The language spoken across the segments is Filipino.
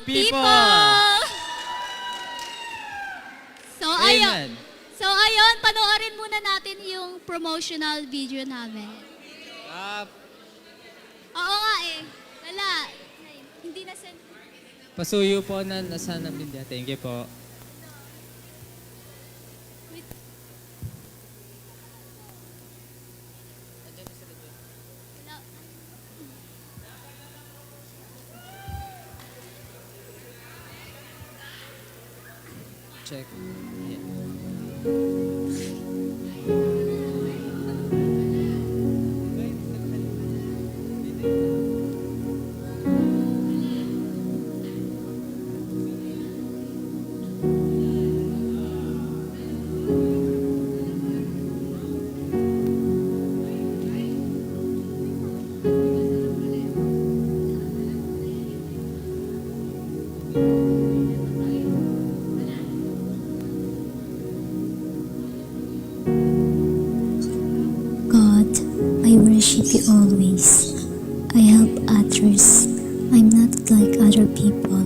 people! So, Amen. ayun, panoorin muna natin yung promotional video namin. Oo nga eh. Wala. Hindi na send. Pasuyo po na nasa namin dyan. Thank you po. Wala. Check. Ayan. God, I worship you always. I help others. I'm not like other people,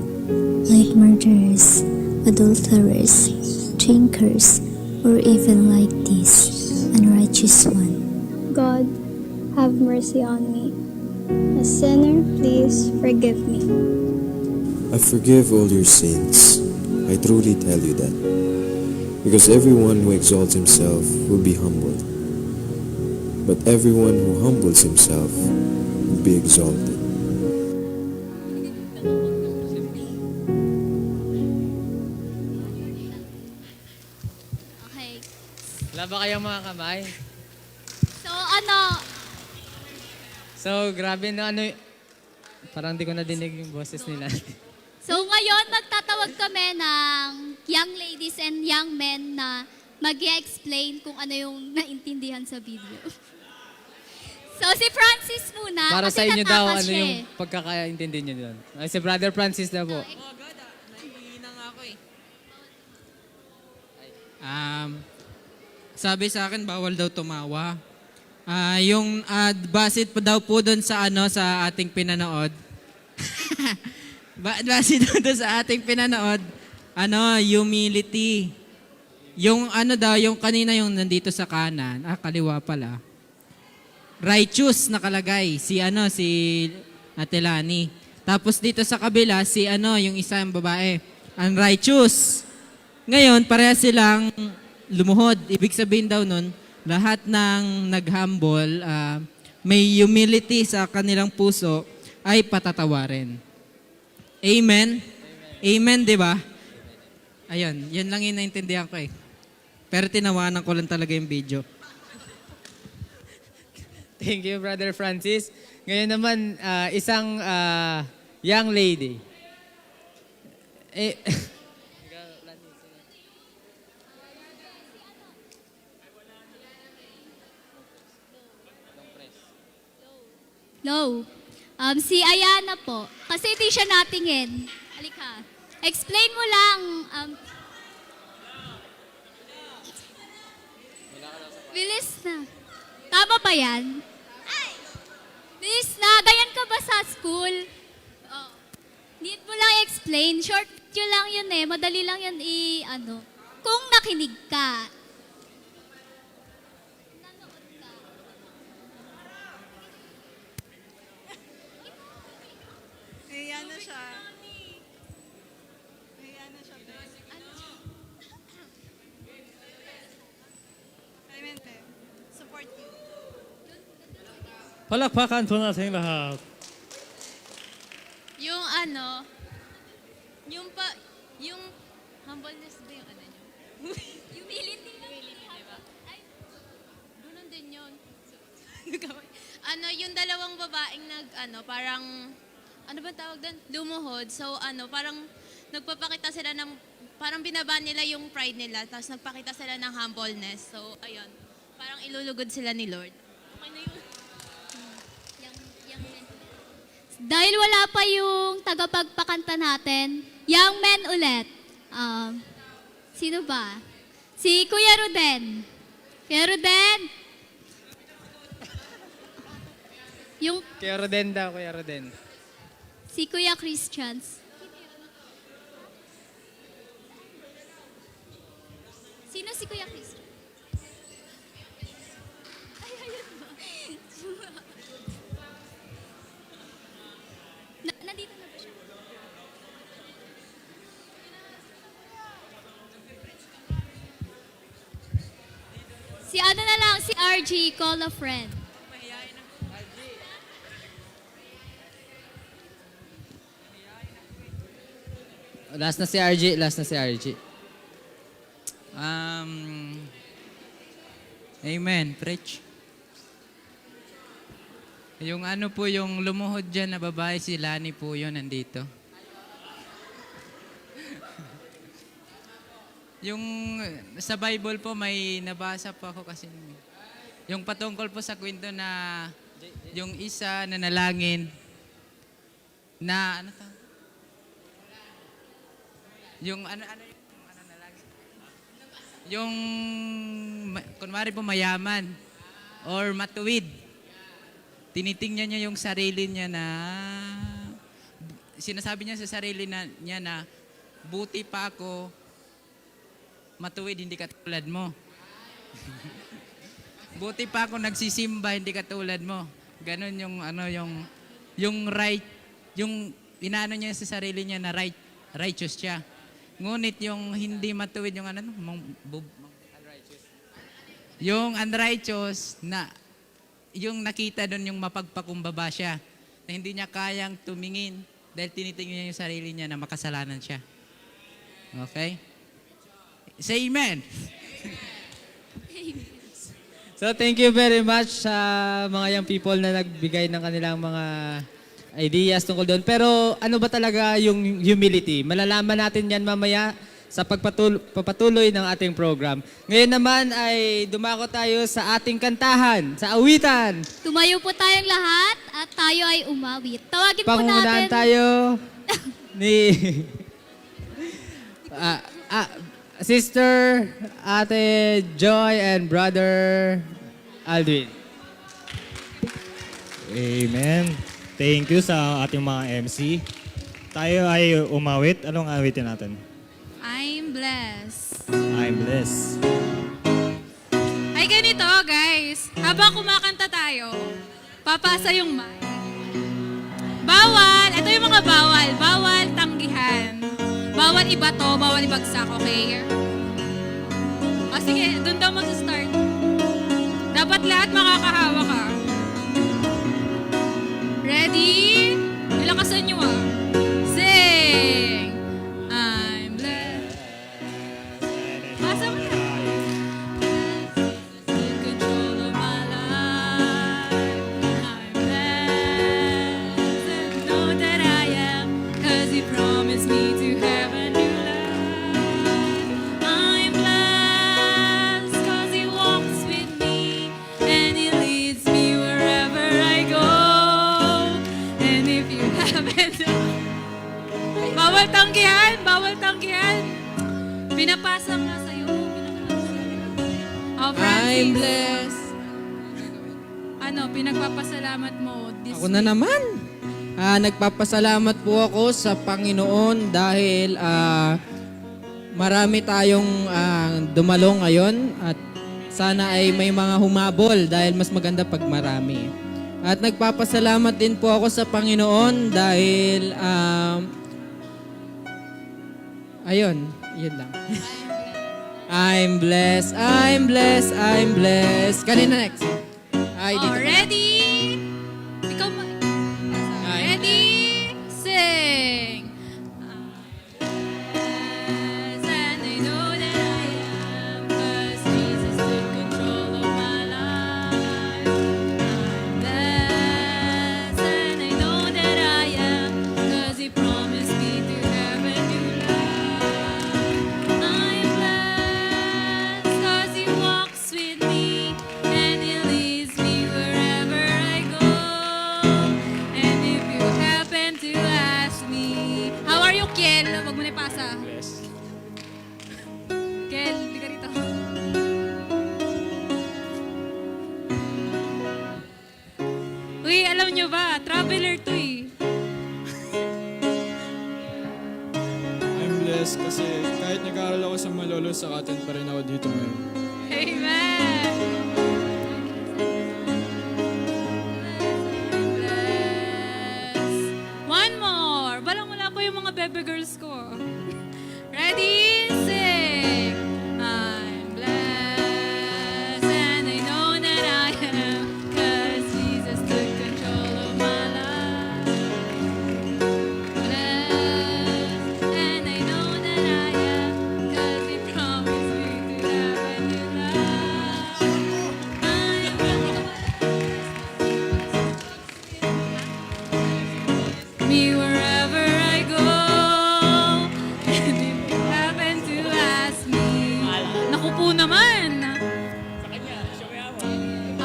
like murderers, adulterers, drinkers, or even like this unrighteous one. God, have mercy on me. A sinner, please forgive me. I forgive all your sins. I truly tell you that. Because everyone who exalts himself will be humbled. But everyone who humbles himself will be exalted. Okay. Wala ba kayong mga kamay? So, ano, So, grabe na ano parang di ko nadinig yung boses nila. so ngayon magtatawag kami ng young ladies and young men na mag-explain kung ano yung naintindihan sa video. So, si Francis muna. Para kasi sa inyo daw, tatakas ano siya yung eh. pagkakaintindi nyo doon? Ay, si Brother Francis na po. Sabi sa akin bawal daw tumawa. Yung basit pa daw po doon sa sa ating pinanood. Basit doon sa ating pinanood, humility. Yung yung kanina yung nandito sa kanan, kaliwa pala. Righteous nakalagay si Ate Lani. Tapos dito sa kabila si yung isang babae, unrighteous. Ngayon pareha silang lumuhod. Ibig sabihin daw nun, lahat ng nag-humble, may humility sa kanilang puso, ay patatawarin. Amen? Amen, di ba? Ayun, yun lang yung naintindihan ko eh. Pero tinawanan ko lang talaga yung video. Thank you, Brother Francis. Ngayon naman, isang young lady. No. Si Ayana po. Kasi hindi siya natingin. Halika. Explain mo lang. Bilis na. Tama ba yan? Bilis na. Ganyan ka ba sa school? Oh. Need mo lang explain. Short yun lang yun eh. Madali lang yun Kung nakinig ka. Ayan na siya. Ayan na siya. Clemente, support you. Palakpakan po natin lahat. Yung yung humbleness ba yung nyo? Humility lang. Diba? Ay, ganun din yun. Yung dalawang babaeng parang, ano ba tawag doon? Lumuhod. So, parang nagpapakita sila ng, parang binaba nila yung pride nila, tapos nagpakita sila ng humbleness. So, ayun. Parang ilulugod sila ni Lord. Okay na yun. Dahil wala pa yung tagapagpakanta natin, young men ulit. Sino ba? Si Kuya Ruden. Kuya Ruden. Kuya Roden daw, Kuya Roden. Si Kuya Christians. Si ano na lang, si RG, call a friend. Last na si RG, last na si RG. Amen, preach. Yung ano po, yung lumuhod dyan na babae, si Lani po yun, nandito. Yung sa Bible po, may nabasa po ako kasi. Yung patungkol po sa kwento na yung isa na nalangin na, ano to? Yung ano nalangin? Yung, kunwari po mayaman or matuwid. Tinitingnan niya yung sarili niya na, sinasabi niya sa sarili niya na, buti pa ako, matuwid, hindi katulad mo. Buti pa ako nagsisimba, hindi katulad mo. Ganon yung, yung right, yung inaano niya sa sarili niya na righteous siya. Ngunit yung hindi matuwid, yung yung unrighteous na, yung nakita doon yung mapagpakumbaba siya, na hindi niya kayang tumingin dahil tinitingnan niya yung sarili niya na makasalanan siya. Okay? Say amen. So thank you very much sa mga young people na nagbigay ng kanilang mga ideas tungkol doon. Pero ano ba talaga yung humility? Malalaman natin yan mamaya sa pagpatuloy ng ating program. Ngayon naman ay dumako tayo sa ating kantahan, sa awitan. Tumayo po tayong lahat at tayo ay umawit. Tawagin po Pangungunahan natin. tayo ni Sister Ate Joy and Brother Aldwin. Amen. Thank you sa ating mga MC. Tayo ay umawit. Anong awitin natin? I'm blessed. I'm blessed. Ay, ganito, guys. Habang kumakanta tayo, papasa yung mic. Bawal. Ito yung mga bawal. Bawal tanggihan. Bawal ibato, bawal ibagsak, okay? O sige, doon daw mag-start. Dapat lahat makakahawa ka. Ready? Ilakasan nyo ah. Sing! I'm blessed. Basa mo na. In control of my life. I'm blessed and know that I am, 'cause He promised me to have a new life. I'm blessed 'cause He walks with me and He leads me wherever I go. And if you haven't, bawal tanggihan, bawal tanggihan. Pinapasa nga sa'yo. Oh, Francis. I'm blessed. Ano, pinagpapasalamat mo this Ako na naman. Nagpapasalamat po ako sa Panginoon dahil marami tayong dumalo ngayon at sana ay may mga humabol dahil mas maganda pag marami. At nagpapasalamat din po ako sa Panginoon dahil ayun, yun lang. I'm blessed, I'm blessed, I'm blessed. Kanina next. Ay, Oh, dito. ready? Ikaw ma... Ready? Sing! Yes, and I know that I am, 'cause Jesus took control of my life. I'm blessed, and I know that I am, 'cause He promised me to have a new life. I'm blessed, 'cause He walks with me, and He leads me wherever I go. And if you happen to ask me, how are you, Kel? Wag mo na ipasa. Kel, hindi ka rito. Uy, alam nyo ba? Traveler to eh. I'm blessed kasi kahit nag-aaral ako sa Malolo, sa Cotton pa rin ako dito ngayon. Amen! Bless. One more. Balang wala pa yung mga bebe girls ko. Ready? Sing! I'm blessed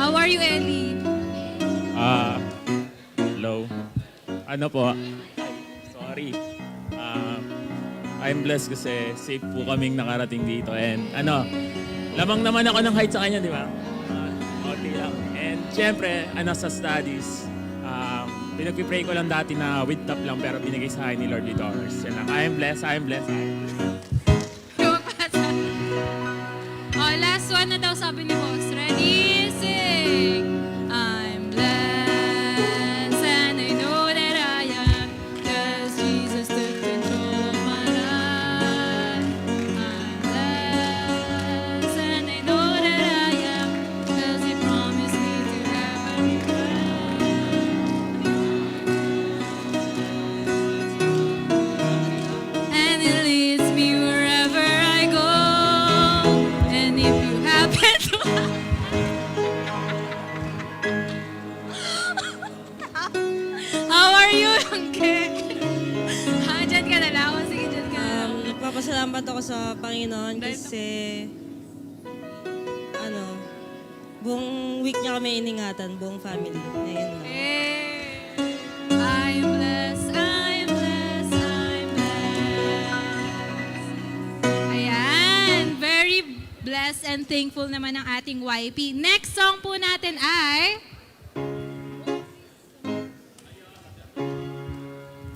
How are you, Ellie? Hello. Ano po? Sorry. I'm blessed kasi safe po kaming nakarating dito. And lamang naman ako ng height sa kanya, di ba? Okay lang. And syempre, sa studies, pinag-pray ko lang dati na with top lang pero binigay sa akin ni Lord with honors. Yan lang. I am blessed. Oh, last one na daw sabi ni boss. Ready, sing! I'm blessed and I know that I am, 'cause Jesus took control of my life. I'm blessed and I know that I am, 'cause He promised me to have a new and He leads me wherever I go. And if you happen to How are you, Angke? Dyan ka na lang. Sige, dyan ka na lang. Nagpapasalamat ako sa Panginoon kasi buong week niya kami iningatan, buong family. Ayun lang. I'm blessed, I'm blessed, I'm blessed. Ayan, very blessed and thankful naman ang ating YP. Next song po natin ay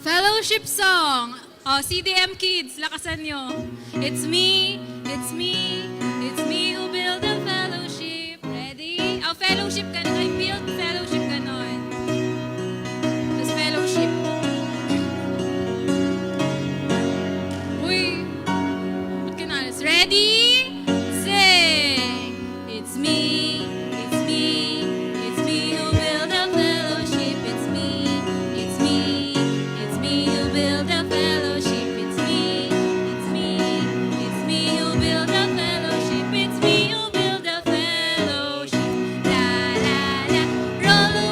Fellowship Song. Oh, CDM Kids, lakasan nyo. It's me, it's me, it's me who build a fellowship. Ready? Oh, fellowship ka nun. I build fellowship ka nun. Tapos fellowship. Uy, ba't ka na? Ready? Sing! It's me, it's me, it's me who build a fellowship. It's me, it's me, it's me who build a fellowship. It's me, it's me, it's me who build a fellowship. It's me who build a fellowship. La la la, roll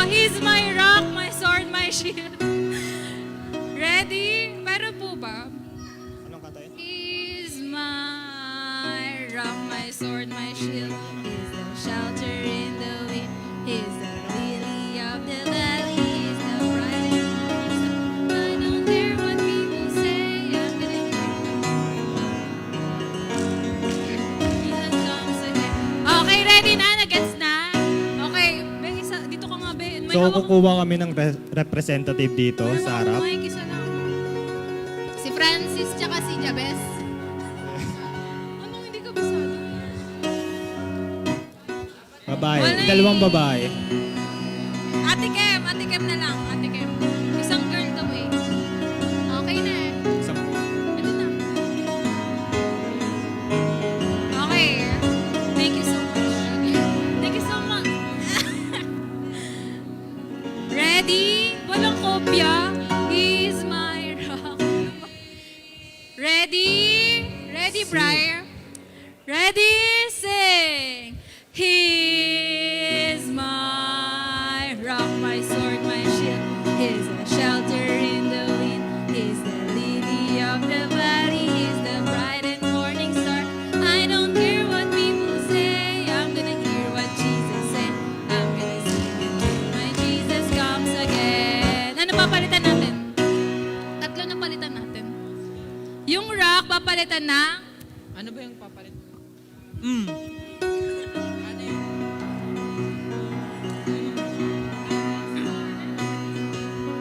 He's my rock, my sword, my shield. Ready? Meron po ba? Anong kanta yun? He's my rock, my sword, my shield. He's the shelter in the wind. He's the lily of the valley. He's the bright and morning star. I don't care what people say. I'm gonna Jesus comes again. Okay, ready na? Nag-gets na? Okay. Be, dito ka nga, be. May So, hawak- kukuha kami ng representative dito may sa hawak harap. mic, isa lang. Si Francis tsaka si Jabez. Anong hindi ka basado? Babae. Wala eh. Dalawang babae. Ate Kem na lang, Ate Kem. Isang girl daw eh. Okay na eh. Ito na. Okay. Thank you so much. Thank you so much. Ready? Walang kopya. He's my rock. Ready? Ready, Briar? Ready? Sing. He's my rock, my sword, my shield. He's a shelter in the wind. He's the lily of the valley. He's the bright and morning star. I don't care what people say. I'm gonna hear what Jesus said. I'm gonna sing until my Jesus comes again. Ano papalitan natin? Tatlo na palitan natin. Yung rock papalitan na. Ano ba yung papalit?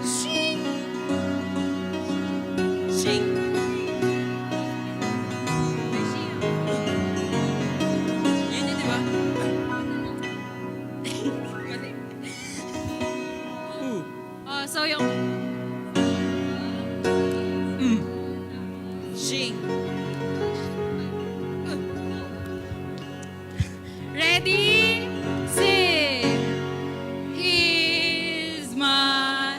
Shing! Shing. Yan yun, di ba? Oh, so yung... Shing. Ready? Sing. He's my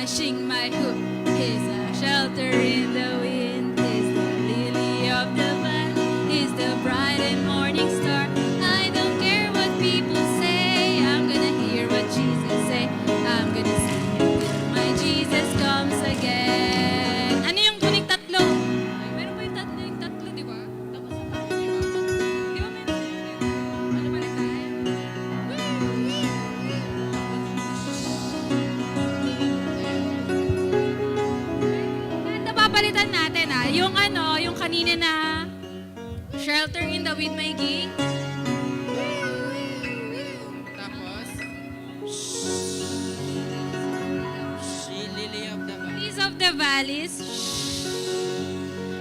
shing, my hook. He's a shelter in the wind. He's the lily of the valley. He's the bright and morning star. I don't care what people say. I'm gonna hear what Jesus say. I'm gonna sing until my Jesus comes again. Ano yung tunig tatlo? Ay, meron pa yung tatlo, di ba? Tapos yung tatlo, di ba? Di ba meron yun? Ano ba rin tayo? Ito papalitan natin yung yung kanina na shelter in the wind may ging. Tapos, She Lily of the Valley. Lilies of the valleys.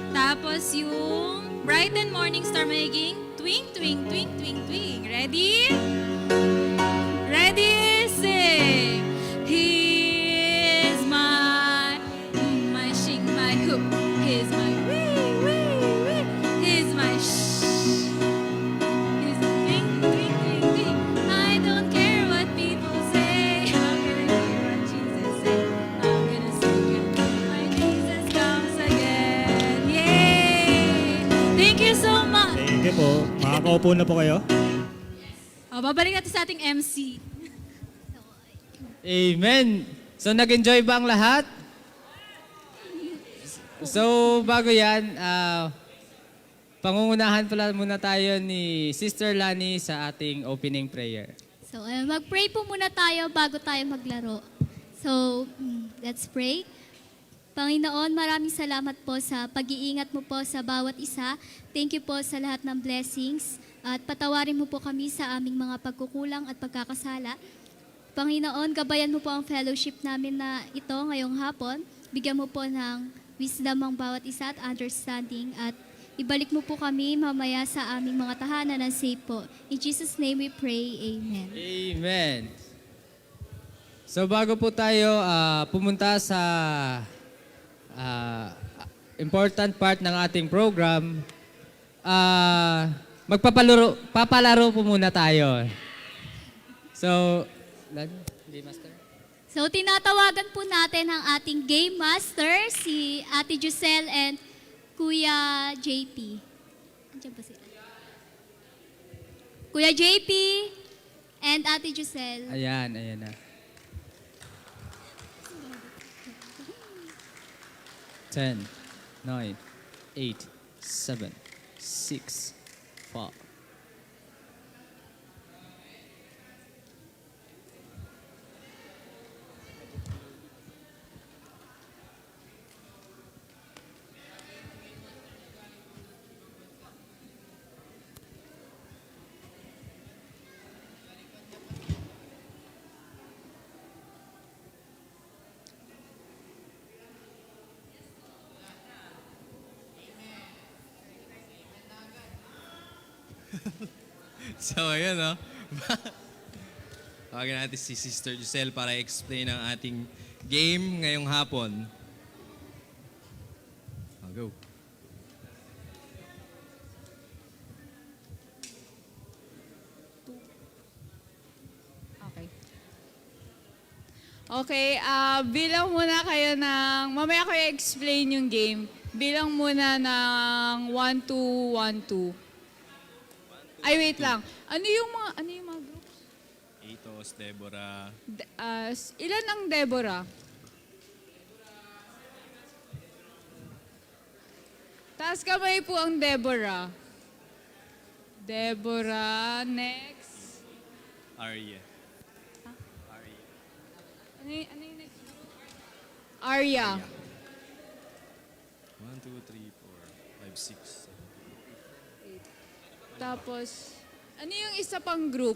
Tapos yung bright and morning star may ging. Twing, twing, twing, twing, twing. Ready? Ready? Sing. He is my shing, my hook. He's my wee, wee, wee. He's my shh. He's twing, twing, twing, twing. I don't care what people say. I'm gonna hear what Jesus say. I'm gonna sing until my Jesus comes again. Yay! Thank you so much. Thank you po. Makakaupo na po kayo. Babalik natin sa ating MC. Amen. So, nag-enjoy ba ang lahat? So, bago yan, pangungunahan pala muna tayo ni Sister Lani sa ating opening prayer. So, mag-pray po muna tayo bago tayo maglaro. So, let's pray. Panginoon, maraming salamat po sa pag-iingat mo po sa bawat isa. Thank you po sa lahat ng blessings. At patawarin mo po kami sa aming mga pagkukulang at pagkakasala. Panginoon, gabayan mo po ang fellowship namin na ito ngayong hapon. Bigyan mo po ng wisdom ang bawat isa at understanding. At ibalik mo po kami mamaya sa aming mga tahanan ng safe po. In Jesus' name we pray. Amen. Amen. So, bago po tayo pumunta sa important part ng ating program, papalaro po muna tayo. So, Master? So, tinatawagan po natin ang ating Game Master, si Ate Giselle and Kuya JP. Andiyan ba sila? Kuya JP And Ate Giselle. Ayan na. 10, 9, 8, 7, 6, 5. So, ayun, no? Tawagan natin si Sister Giselle para explain ang ating game ngayong hapon. Go. Okay. Okay, bilang muna kayo ng, mamaya ko i-explain yung game. Bilang muna ng 1, 2, 1, 2. Ay, wait lang. Ano yung mga groups? Itos, Deborah. Ilan ang Deborah? Taas kamay po ang Deborah. Deborah, next. Arya. Ano yung next group? Arya. 1, 2, 3, 4, 5, 6, 7. Tapos, ano yung isa pang group?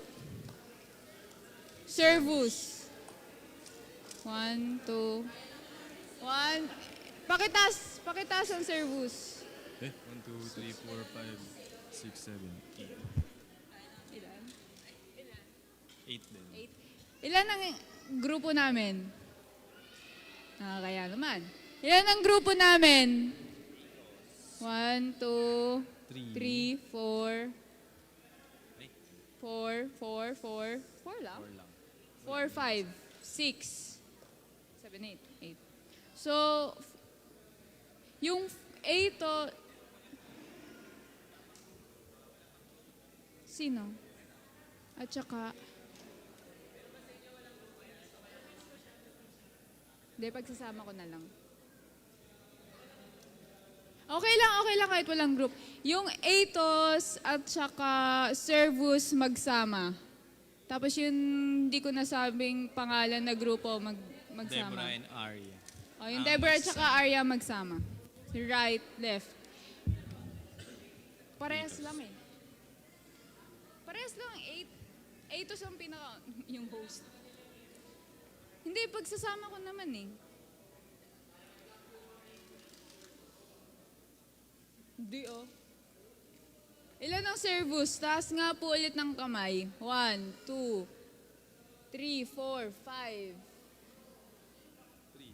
Servus. 1, 2, 1. Pakitaas ang servus. 1, 2, 3, 4, 5, 6, 7, 8. Ilan? 8 din. 8. Ilan ang grupo namin? Kaya naman. Ilan ang grupo namin? 1, 2, 3, 4. 4 lang? 4, 5, 6, 7, 8. So, yung 8 sino? At saka, hindi, pagsasama ko na lang. Okay lang kahit walang group. Yung Atos at saka Servus magsama. Tapos yung hindi ko nasabing pangalan na grupo magsama. Deborah and Arya. Yung Deborah at saka Arya magsama. Right, left. Parehas lang eh. Parehas lang. Atos ang yung host. Hindi, pagsasama ko naman eh. Hindi oh. Ilan ang servus? Taas nga po ulit ng kamay. 1, 2, 3, 4, 5.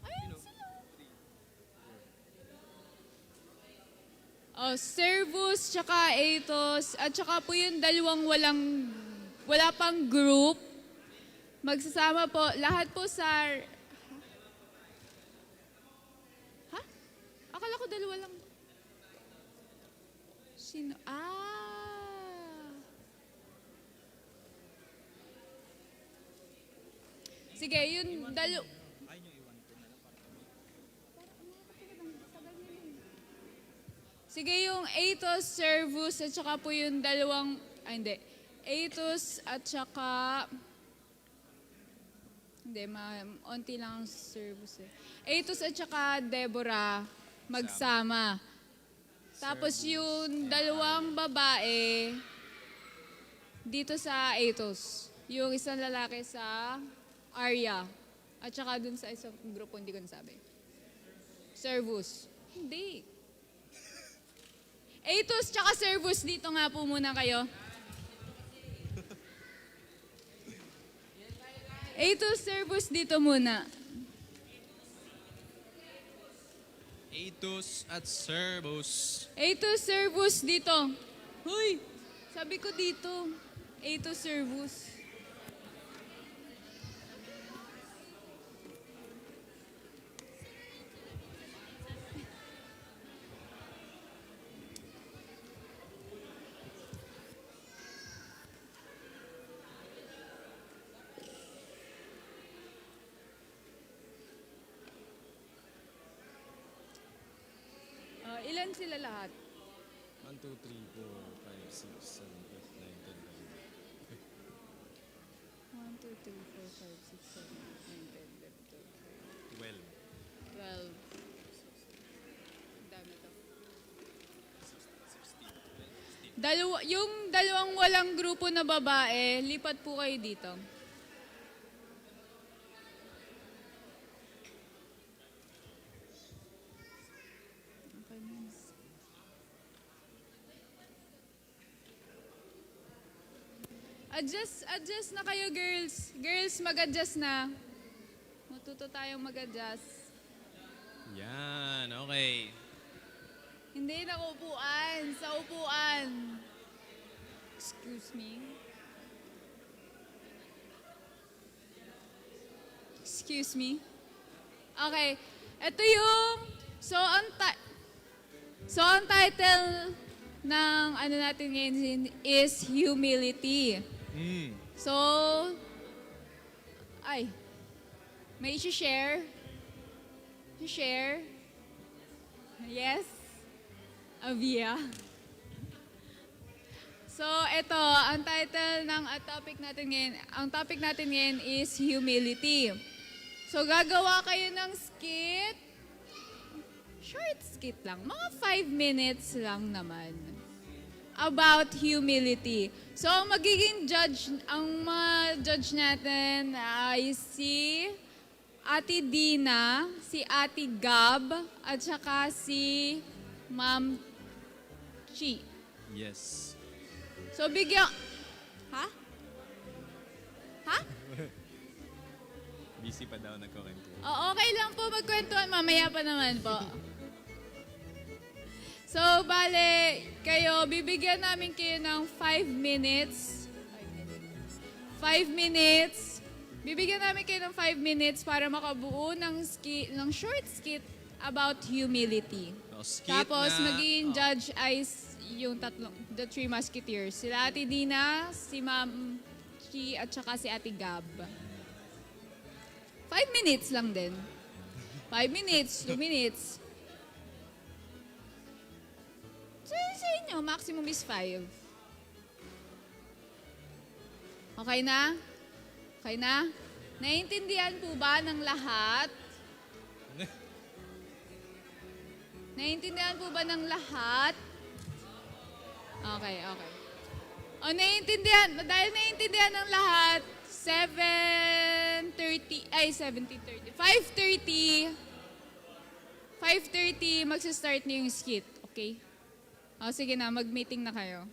Ayun sila. Servus, tsaka Atos, at tsaka po yung dalawang wala pang group. Magsasama po, lahat po sa... Ha? Akala ko dalawa lang. Sino? Sige, yun Sige, yung Atos, Servus, at saka po yung dalawang... hindi. Atos at saka... Hindi, onti lang ang Servus eh. Atos at saka Deborah, magsama. Tapos yung dalawang babae dito sa Atos. Yung isang lalaki sa Arya. At saka dun sa isang grupo, hindi ko nasabi. Servus. Hindi. Atos tsaka Servus, dito nga po muna kayo. Atos, Servus, dito muna. Atos at Servus. Atos, Servus, dito. Hoy! Sabi ko dito. Atos, Servus. Ilan sila lahat? 1, 2, 3, 4, 5, 6, 7, 8, 9, 10, 11. 1, 2, 3, 4, 5, 6, 7, 8, 9, 10, 11, 12. 12. Ang dami to. Yung dalawang walang grupo na babae, lipat po kayo dito. Okay, miss. Adjust na kayo, girls. Girls, mag-adjust na. Matuto tayong mag-adjust. Yan, okay. Hindi na upuan. Sa upuan. Excuse me. Excuse me. Okay. Ito yung... So, ang title ng ano natin ngayon is humility. So, ay, may isi-share? Share? Yes? Avia? So, ito, ang title ng topic natin ngayon is humility. So, gagawa kayo ng skit. Short skit lang. Mga 5 minutes lang naman. About humility. So, ang mga judge natin ay si Ate Dina, si Ate Gab, at saka si Ma'am Chi. Yes. So, bigyan... Ha? Ha? Busy pa daw nagkukwento. Okay lang po magkwentuhan. Mamaya pa naman po. So, bale, bibigyan namin kayo ng 5 minutes. 5 minutes. Bibigyan namin kayo ng 5 minutes para makabuo ng short skit about humility. Tapos, magiging judge ay yung the 3 musketeers. Sila Ate Dina, si Ma'am Chi, at saka si Ate Gab. 5 minutes lang din. 5 minutes, 2 minutes. Sa inyo, maximum is 5. Okay na? Okay na? Naiintindihan po ba ng lahat? Naiintindihan po ba ng lahat? Okay. O, dahil naiintindihan ng lahat, 5:30, 5:30, magsistart na yung skit, okay? O, sige na, mag-meeting na kayo.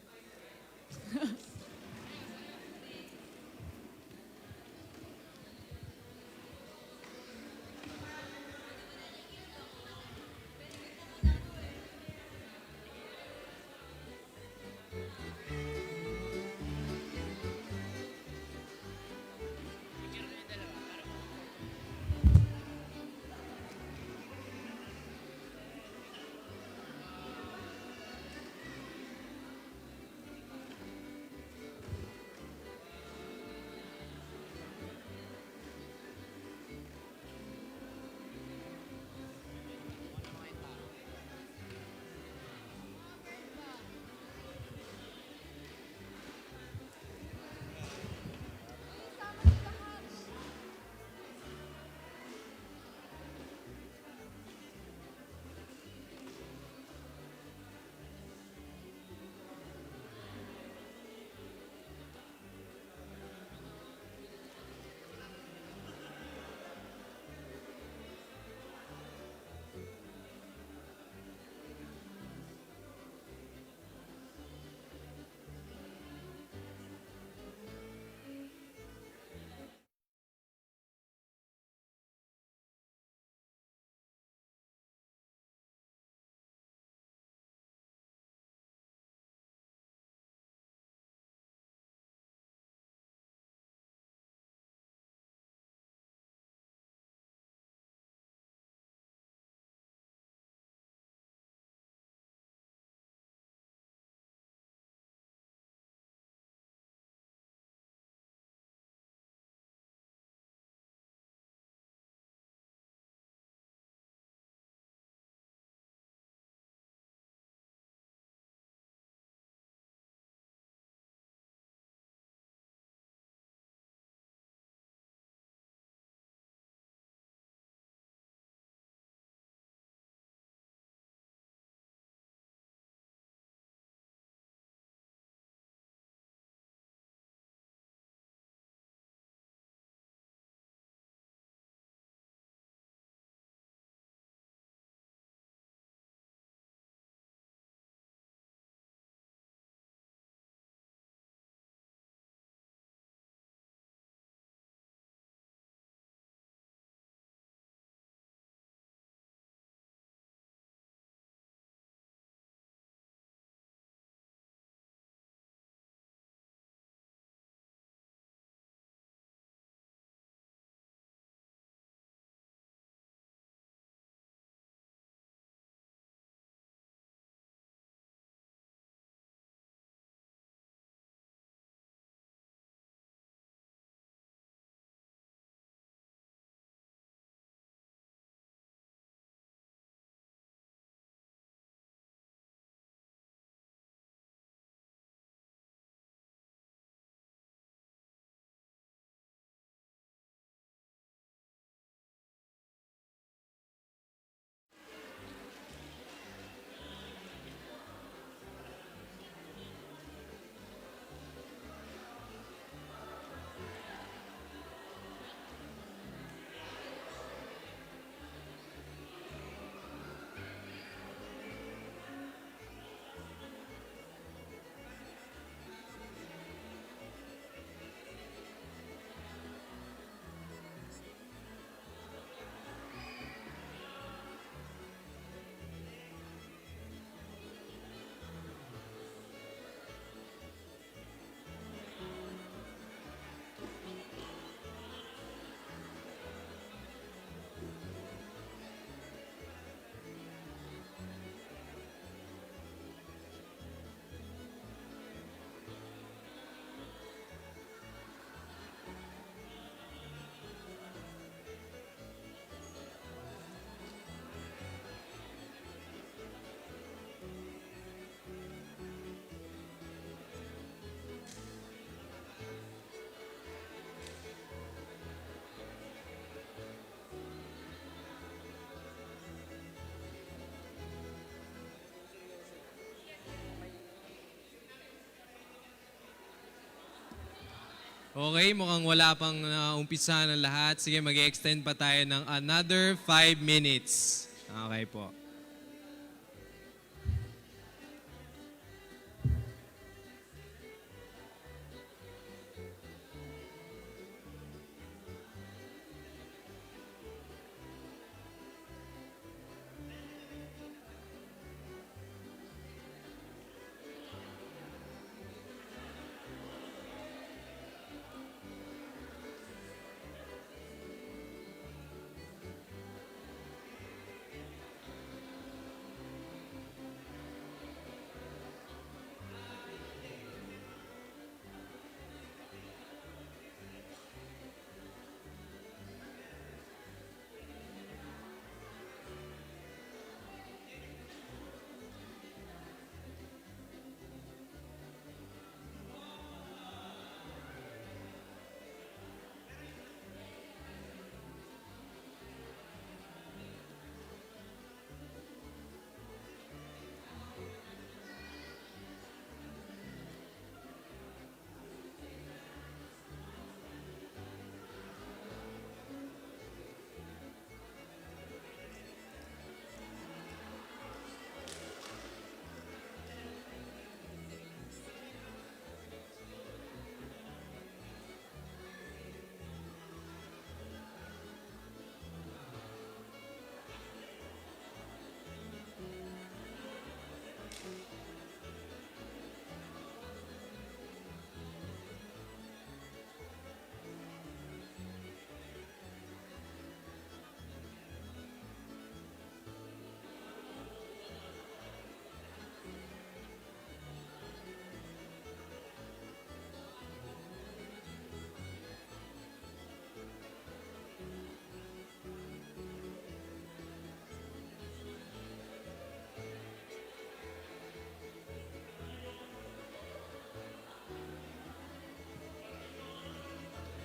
Okay, mukhang wala pang umpisa ng lahat. Sige, mag-extend pa tayo ng another 5 minutes. Okay po.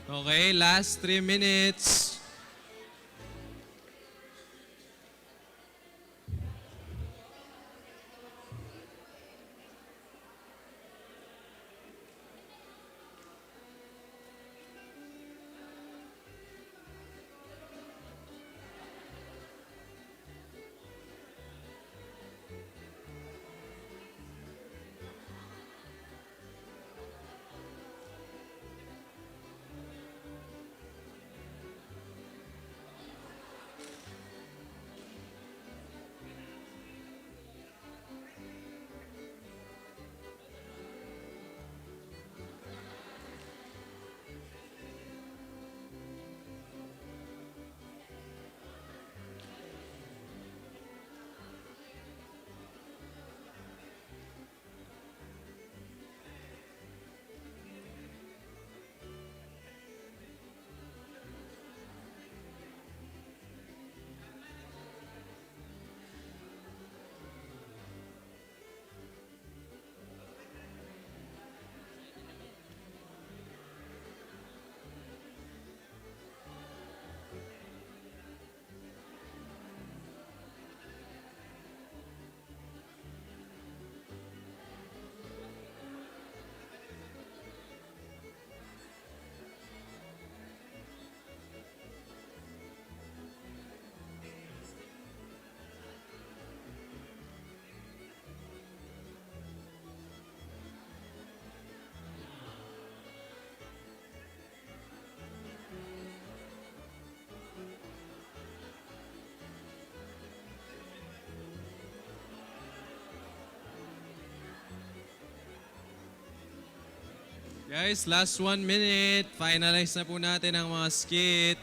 Okay, last 3 minutes. Guys, last 1 minute. Finalize na po natin ang mga skit.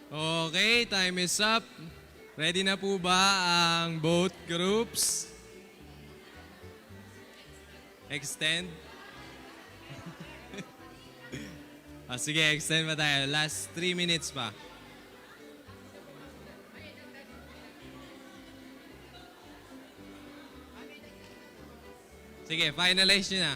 Okay, time is up. Ready na po ba ang both groups? Extend? Sige, extend pa tayo. Last 3 minutes pa. Sige, finalize nyo na.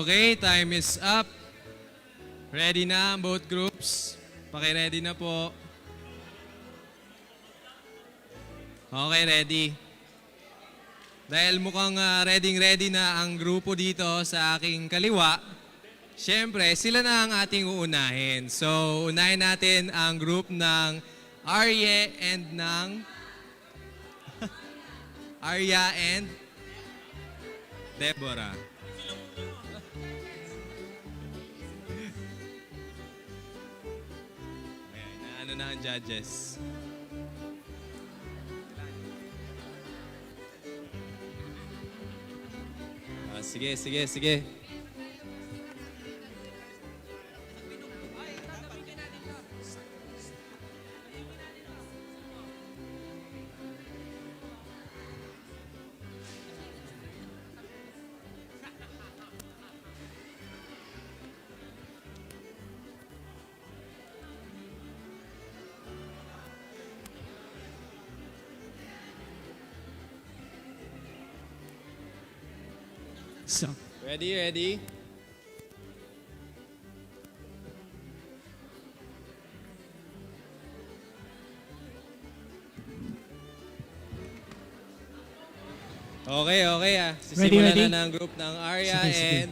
Okay, time is up. Ready na ang both groups? Paki-ready na po. Okay, ready. Dahil mukhang ready na ang grupo dito sa aking kaliwa, syempre, sila na ang ating uunahin. So, unahin natin ang group ng Arya and ng Arya and Deborah. Ayan, na ang judges. Sige. So, Ready? Okay. Sisimulan Ready? na ng group ng Arya Sige. and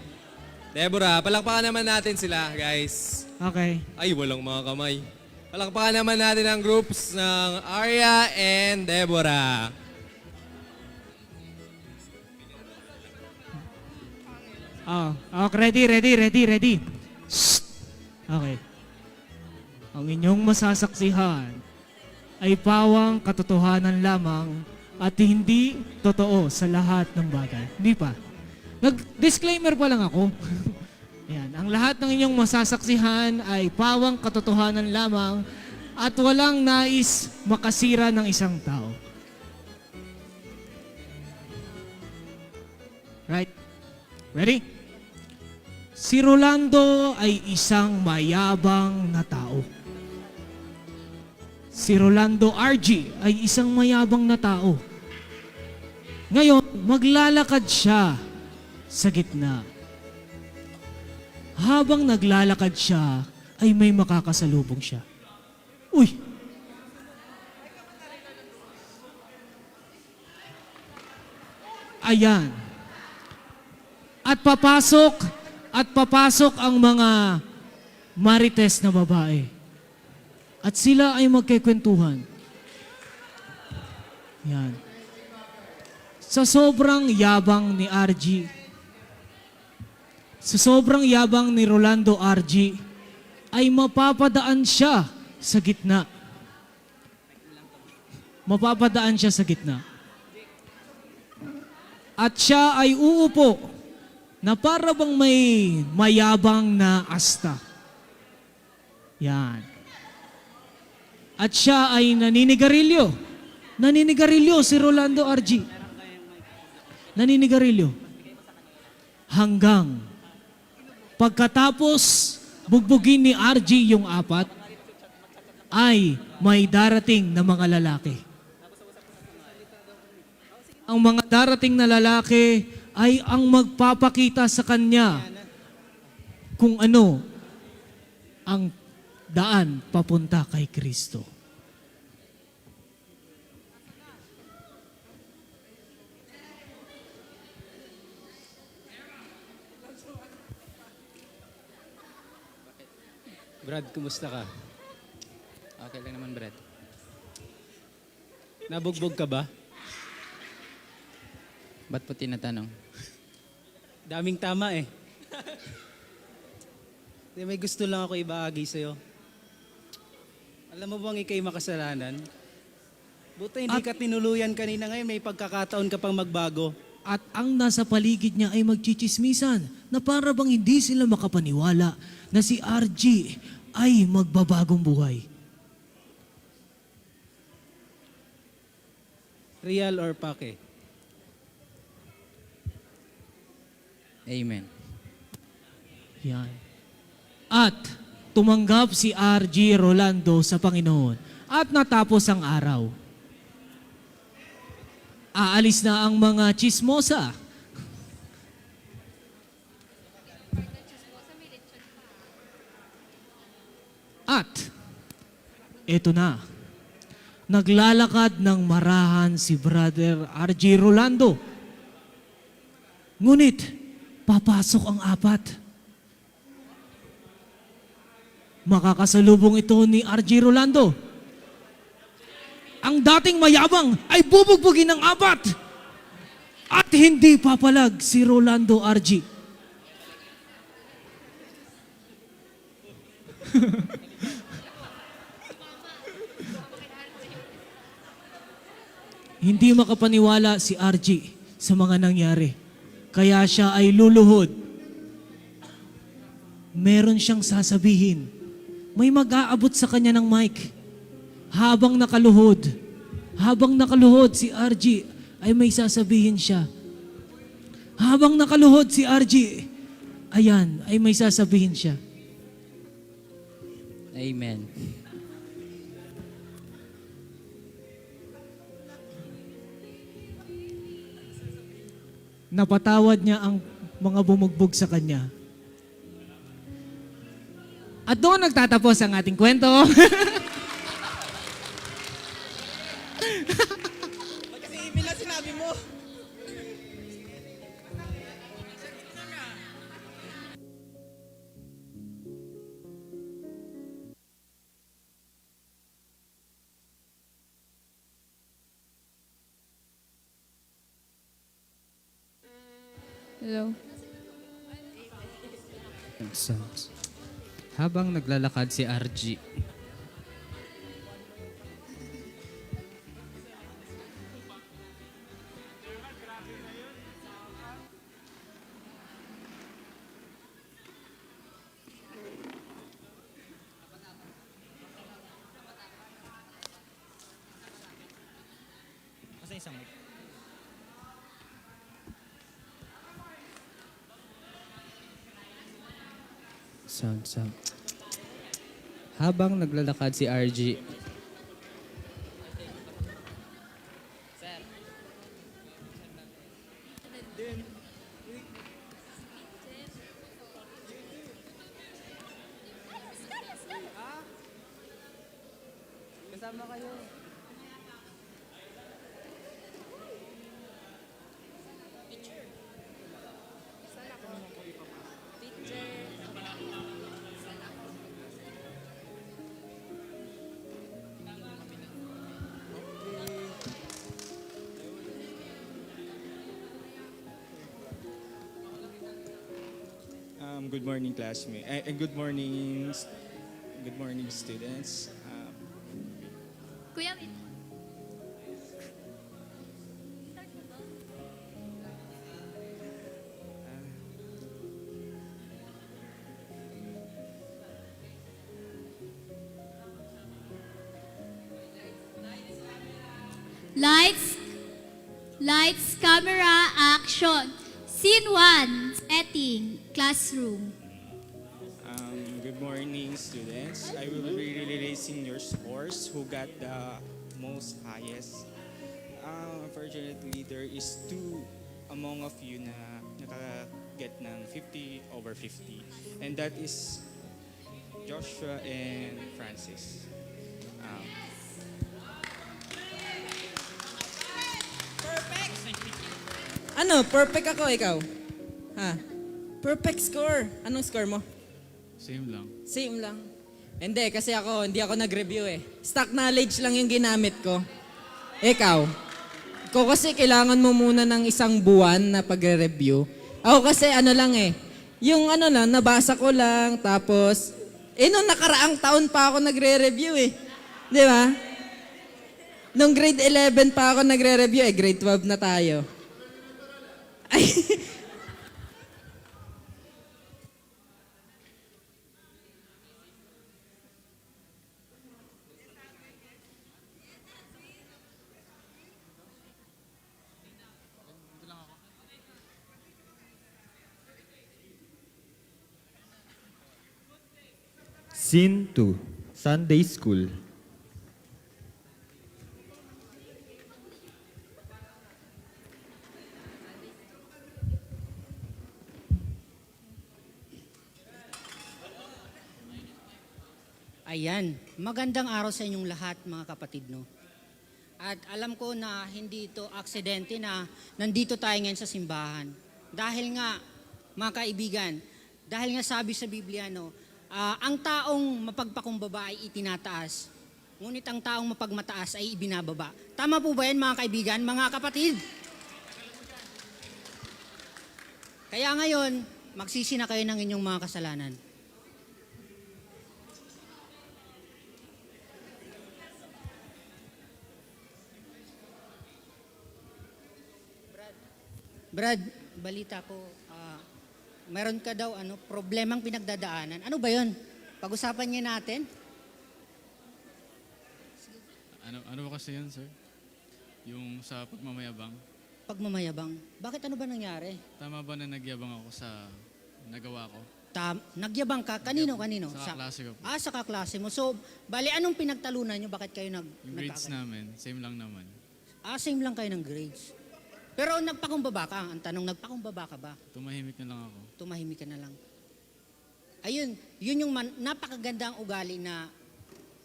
Deborah. Palakpakan naman natin sila, guys. okay. Ay, walang mga kamay. Palakpakan naman natin ang groups ng Arya and Deborah. Ready. Shh. Okay. Ang inyong masasaksihan ay pawang katotohanan lamang at hindi totoo sa lahat ng bagay. Hindi pa. Nag-disclaimer pa lang ako. Ayan. Ang lahat ng inyong masasaksihan ay pawang katotohanan lamang at walang nais makasira ng isang tao. Right? Ready? Si Rolando ay isang mayabang na tao. Si Rolando RG ay isang mayabang na tao. Ngayon, maglalakad siya sa gitna. Habang naglalakad siya, ay may makakasalubong siya. Uy! Ayan. At papasok ang mga marites na babae. At sila ay magkikwentuhan. Yan. Sa sobrang yabang ni RG, sa sobrang yabang ni Rolando RG, ay mapapadaan siya sa gitna. Mapapadaan siya sa gitna. At siya ay uupo na para bang may mayabang na asta. Yan. At siya ay naninigarilyo. Naninigarilyo si Rolando RG. Naninigarilyo. Hanggang pagkatapos bugbugin ni RG yung 4, ay may darating na mga lalaki. Ang mga darating na lalaki ay ang magpapakita sa kanya kung ano ang daan papunta kay Kristo. Brad, kumusta ka? Okay lang naman, Brad. Nabugbog ka ba? Ba't po tinatanong? Daming tama eh. May gusto lang ako ibahagi sa'yo. Alam mo bang ikay makasalanan? Buti hindi ka tinuluyan kanina, ngayon may pagkakataon ka pang magbago. At ang nasa paligid niya ay magchichismisan na para bang hindi sila makapaniwala na si RG ay magbabagong buhay. Real or pake? Amen. Yan. At tumanggap si RG Rolando sa Panginoon at natapos ang araw. Aalis na ang mga chismosa. At eto na, naglalakad ng marahan si Brother RG Rolando. Ngunit, papasok ang 4. Makakasalubong ito ni RG Rolando. Ang dating mayabang ay bubugbugin ng 4. At hindi papalag si Rolando RG. Hindi makapaniwala si RG sa mga nangyari. Kaya siya ay luluhod. Meron siyang sasabihin. May mag-aabot sa kanya ng mic. Habang nakaluhod si RG, ay may sasabihin siya. Habang nakaluhod si RG, ayan, ay may sasabihin siya. Amen. Napatawad niya ang mga bumugbog sa kanya. At doon nagtatapos ang ating kwento. Kasi email na sinabi mo. Hello. Habang naglalakad si RG, Kasi isang mic. sound. Habang naglalakad si RG, Kasama kayo. good morning classmates, and good morning students. Kuya, wait. Lights, camera, action. Scene 1, setting, classroom. Good morning students. I will be releasing your scores who got the most highest. Unfortunately, there is two among of you na nakaget ng 50/50. And that is Joshua and Francis. Ano? Perfect ako, ikaw? Ha? Perfect score. Anong score mo? Same lang. Same lang. Hindi, kasi hindi ako nag-review eh. Stock knowledge lang yung ginamit ko. Ikaw? Ikaw kasi kailangan mo muna ng isang buwan na pagre-review. Ako kasi lang eh. Yung lang, nabasa ko lang, tapos, nung nakaraang taon pa ako nagre-review eh. Di ba? Nung grade 11 pa ako nagre-review grade 12 na tayo. Ay. Scene 2, Sunday School. Ayan, magandang araw sa inyong lahat mga kapatid, no? At alam ko na hindi ito aksidente na nandito tayo ngayon sa simbahan. Dahil nga, mga kaibigan, dahil nga sabi sa Biblia, no, ang taong mapagpakumbaba ay itinataas, ngunit ang taong mapagmataas ay ibinababa. Tama po ba yan mga kaibigan, mga kapatid? Kaya ngayon, magsisi na kayo ng inyong mga kasalanan. Brad, balita ko, meron ka daw problemang pinagdadaanan. Ano ba 'yon? Pag-usapan niya natin. Ano ba kasi yun, sir? Yung sa pagmamayabang. Pagmamayabang. Bakit ano ba nangyari? Tama ba na nagyabang ako sa nagawa ko? Nagyabang ka? Kanino? Sa kaklase ko po. Sa kaklase mo. So, bali, anong pinagtalunan nyo? Bakit kayo Yung grades namin, same lang naman. Same lang kayo ng grades. Pero nagpakumbaba ka. Ang tanong, nagpakumbaba ka ba? Tumahimik na lang ako. Tumahimik ka na lang. Ayun, yun yung napakagandang ugali na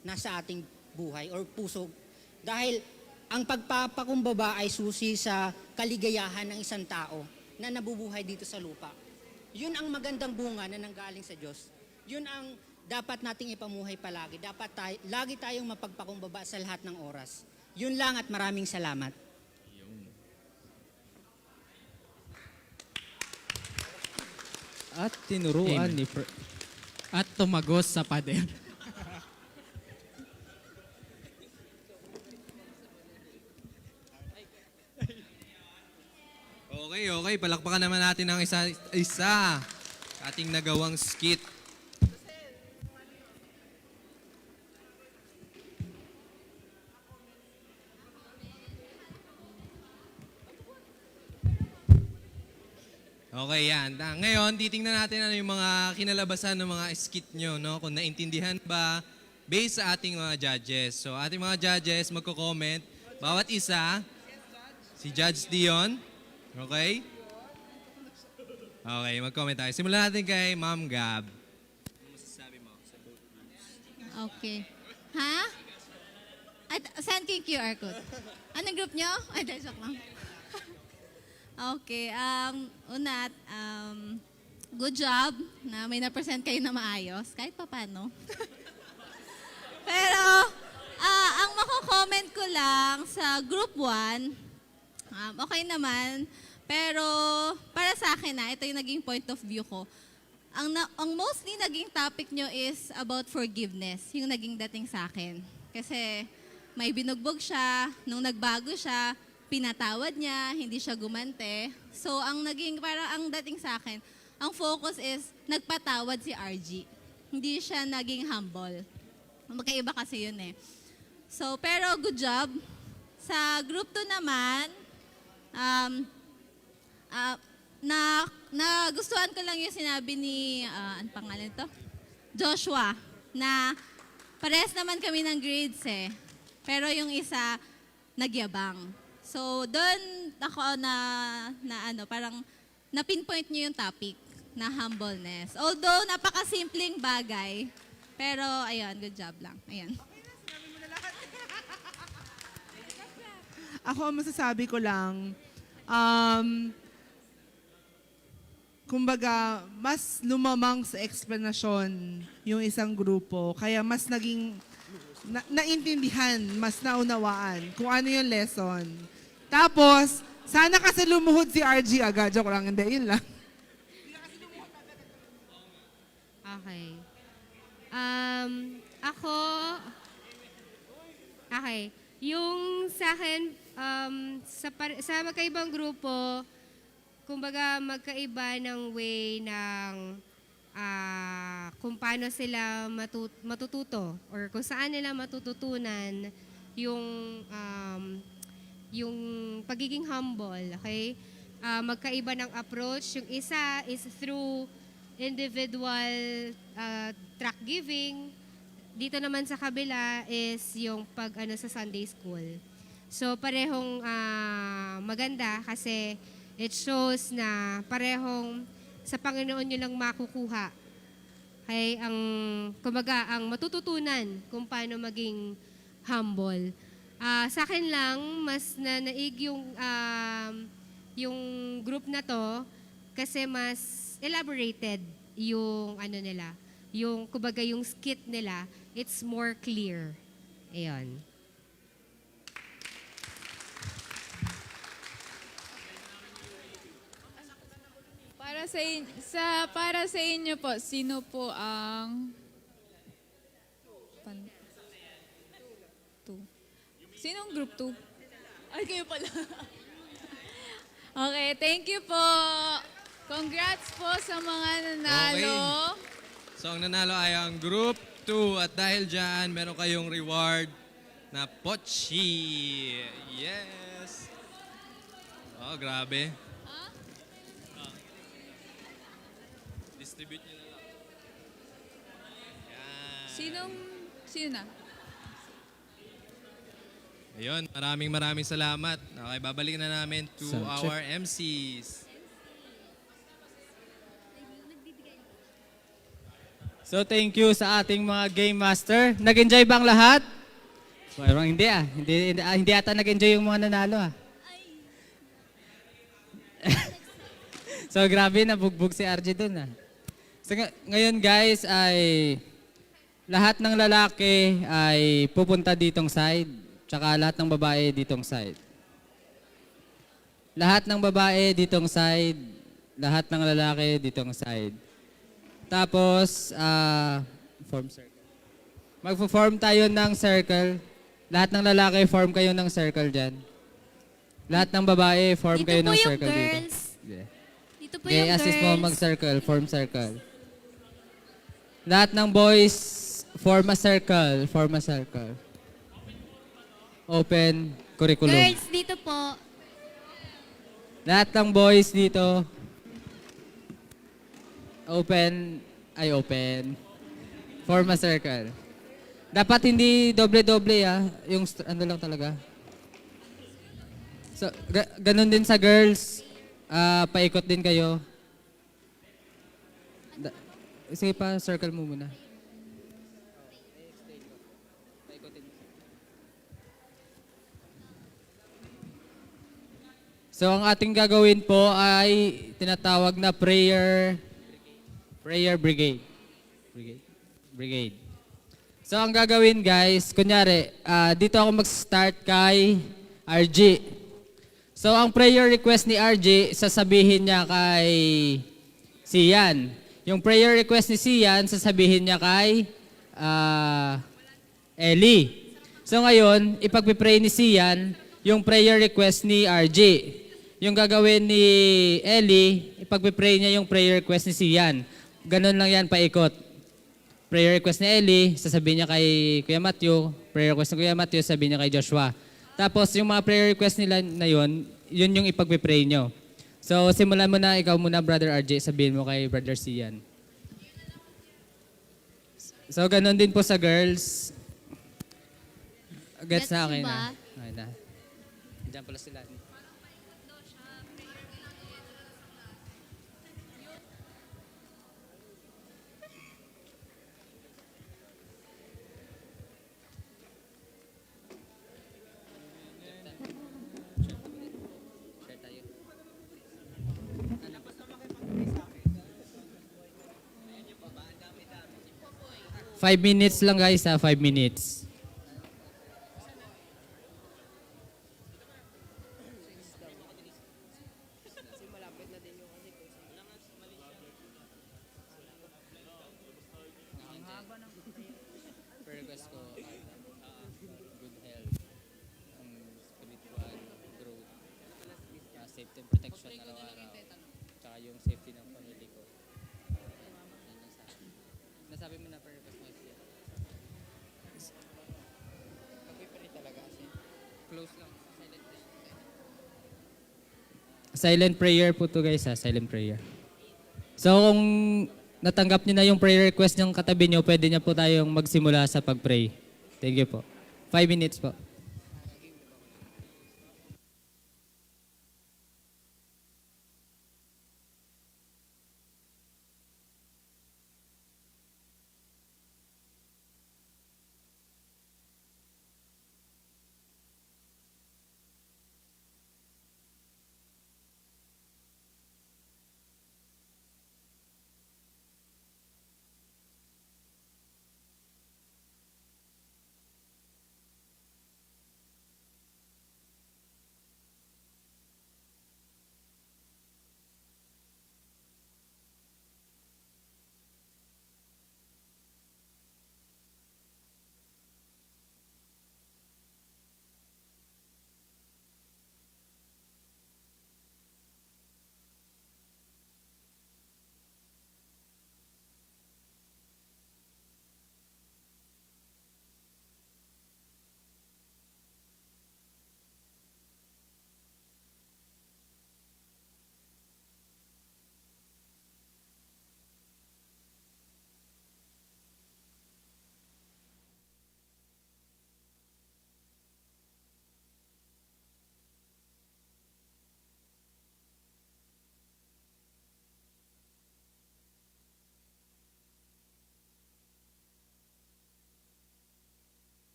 nasa ating buhay or puso. Dahil ang pagpapakumbaba ay susi sa kaligayahan ng isang tao na nabubuhay dito sa lupa. Yun ang magandang bunga na nanggaling sa Diyos. Yun ang dapat nating ipamuhay palagi. Dapat lagi tayong mapagpakumbaba sa lahat ng oras. Yun lang at maraming salamat. At tinuruan Amen. ni At tumagos sa pader. Okay. Palakpakan naman natin ang isa ating nagawang skit. Okay, yan. Ngayon, titingnan natin ano yung mga kinalabasan ng mga skit nyo, no? Kung naintindihan ba based sa ating mga judges. So, ating mga judges magko-comment. Bawat isa, si Judge Dion. Okay? Okay, mag-comment tayo. Simulan natin kay Ma'am Gab. Ano masasabi mo sa both groups? Okay. Ha? At saan ko yung QR code? Anong group nyo? Ay, joke lang. Okay, good job na may na-present kayo na maayos, kahit pa paano. Pero, ang mako-comment ko lang sa group 1, okay naman, pero para sa akin ito yung naging point of view ko. ang mostly naging topic nyo is about forgiveness, yung naging dating sa akin. Kasi may binugbog siya, nung nagbago siya, pinatawad niya, hindi siya gumante. So ang naging, parang ang dating sa akin, ang focus is nagpatawad si RG. Hindi siya naging humble. Magkaiba kasi yun eh. So, pero good job. Sa group 2 naman, nagustuhan ko lang yung sinabi ni, ano pangalan to? Joshua, na parehas naman kami ng grades eh. Pero yung isa, nagyabang. So, doon ako parang na-pinpoint niyo yung topic na humbleness. Although, napakasimpleng bagay. Pero, ayun, good job lang. Ayun. Ako, masasabi ko lang, kumbaga, mas lumamang sa explanation yung isang grupo. Kaya mas naging, naintindihan, mas naunawaan kung ano yung lesson. Tapos, sana kasi lumuhod si RG agad. Joke lang, hindi, yun lang. Okay. Okay. Yung sa akin, sa magkaibang grupo, kumbaga magkaiba ng way ng kung paano sila matututo or kung saan nila matututunan yung pagiging humble, okay? Magkaiba ng approach. Yung isa is through individual track giving. Dito naman sa kabila is yung sa Sunday school. So parehong maganda kasi it shows na parehong sa Panginoon nyo lang makukuha. Okay, kumbaga, ang matututunan kung paano maging humble. Sa akin lang, mas nanaig yung group na to kasi mas elaborated yung nila. Yung, kumbaga, yung skit nila, it's more clear. Ayan. Para sa inyo po, sino po ang Sinong group 2? Ay, kayo pala. Okay, thank you po. Congrats po sa mga nanalo. Okay. So, ang nanalo ay ang Group 2 at dahil dyan, meron kayong reward na Pochi. Yes! Oh, grabe. Distribute nyo na lang. Yan. Sino na? Ayun, maraming salamat. Okay, babalik na namin to our MCs. So thank you sa ating mga game master. Nag-enjoy ba ang lahat? Parang hindi ah. Hindi ata nag-enjoy yung mga nanalo ah. So grabe, nabugbog si RJ dun ah. So ngayon guys ay lahat ng lalaki ay pupunta ditong side. Tsaka lahat ng babae ditong side. Lahat ng babae ditong side. Lahat ng lalaki ditong side. Tapos, form circle. Magpo-form tayo ng circle. Lahat ng lalaki, form kayo ng circle dyan. Lahat ng babae, form kayo ng circle dito. Girls. Yeah. Dito po Okay, yung assist girls. mo mag-circle, form circle. Lahat ng boys, form a circle, form a circle. Open curriculum. Girls, dito po. Lahat ng boys dito, open. Form a circle. Dapat hindi doble-doble ah. Yung lang talaga. So, ganun din sa girls. Paikot din kayo. Sige pa, circle mo muna. So, ang ating gagawin po ay tinatawag na prayer brigade. So, ang gagawin guys, kunyari, dito ako mag-start kay RG. So, ang prayer request ni RG, sasabihin niya kay Sian. Yung prayer request ni Sian, sasabihin niya kay Ellie. So ngayon, ipagpipray ni Sian yung prayer request ni RJ. Yung gagawin ni Ellie, ipagpipray niya yung prayer request ni Sian. Ganun lang yan, paikot. Prayer request ni Ellie, sasabihin niya kay Kuya Matthew. Prayer request ni Kuya Matthew, sasabihin niya kay Joshua. Tapos yung mga prayer request nila na yun yung ipagpipray nyo. So simulan mo na, ikaw muna, Brother RJ, sabihin mo kay Brother Sian. So ganun din po sa girls. Gets na akin na. Okay na. Diyan pala sila. 5 minutes lang guys, 5 minutes. Request ko good health, spiritual growth, safety and protection araw-araw, tsaka yung safety ng pamilya ko. Nasabi mo na per request mo siya. Pag-pray talaga kasi. Close lang. Silent prayer po to guys, silent prayer. So kung natanggap niyo na yung prayer request ng katabi niyo, pwede niya po tayong magsimula sa pag-pray. Thank you po. 5 minutes po.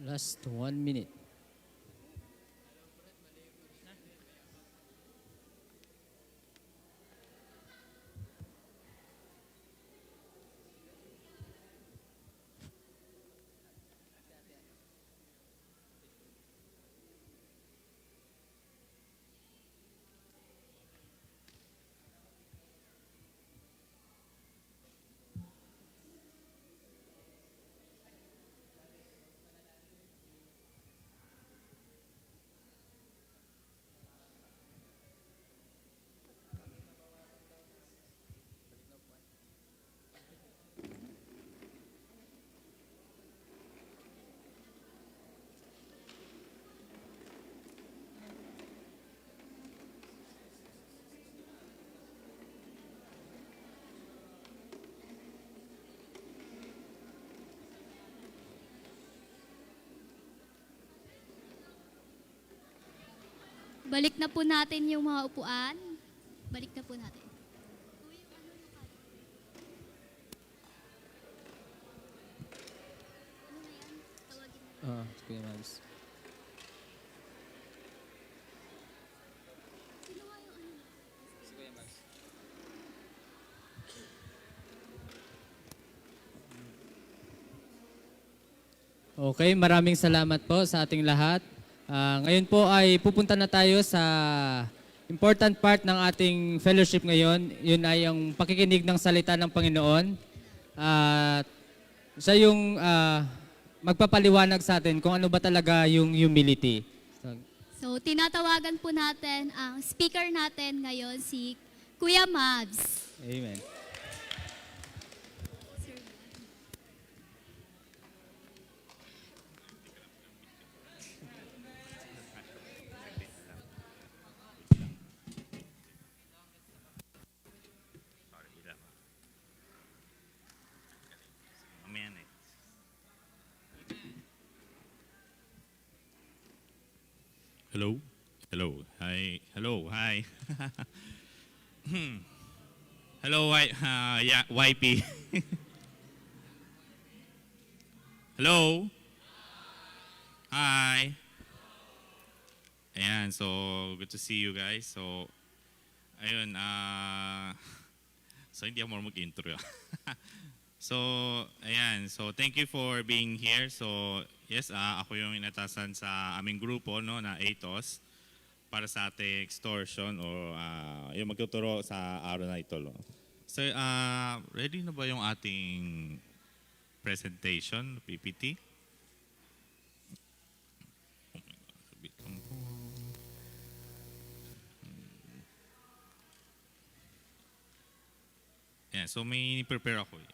Last 1 minute. Balik na po natin yung mga upuan. Balik na po natin. Kuya Mavs. Okay, maraming salamat po sa ating lahat. Ngayon po ay pupunta na tayo sa important part ng ating fellowship ngayon. Yun ay ang pakikinig ng salita ng Panginoon. At siya yung magpapaliwanag sa atin kung ano ba talaga yung humility. So, tinatawagan po natin ang speaker natin ngayon, si Kuya Mavs. Amen. Hello? Hello. Hi. Hello. Hi. Hello, YP. Hello? Hi. Ayan, so good to see you guys. So, ayun, so hindi ako marunong mag-intro. So, ayan, so thank you for being here. So, yes, ako yung inatasan sa aming grupo, no, na ATOS para sa ating extortion o yung magtuturo sa araw na ito. No. So, ready na ba yung ating presentation, PPT? Yeah, so may prepare ako eh.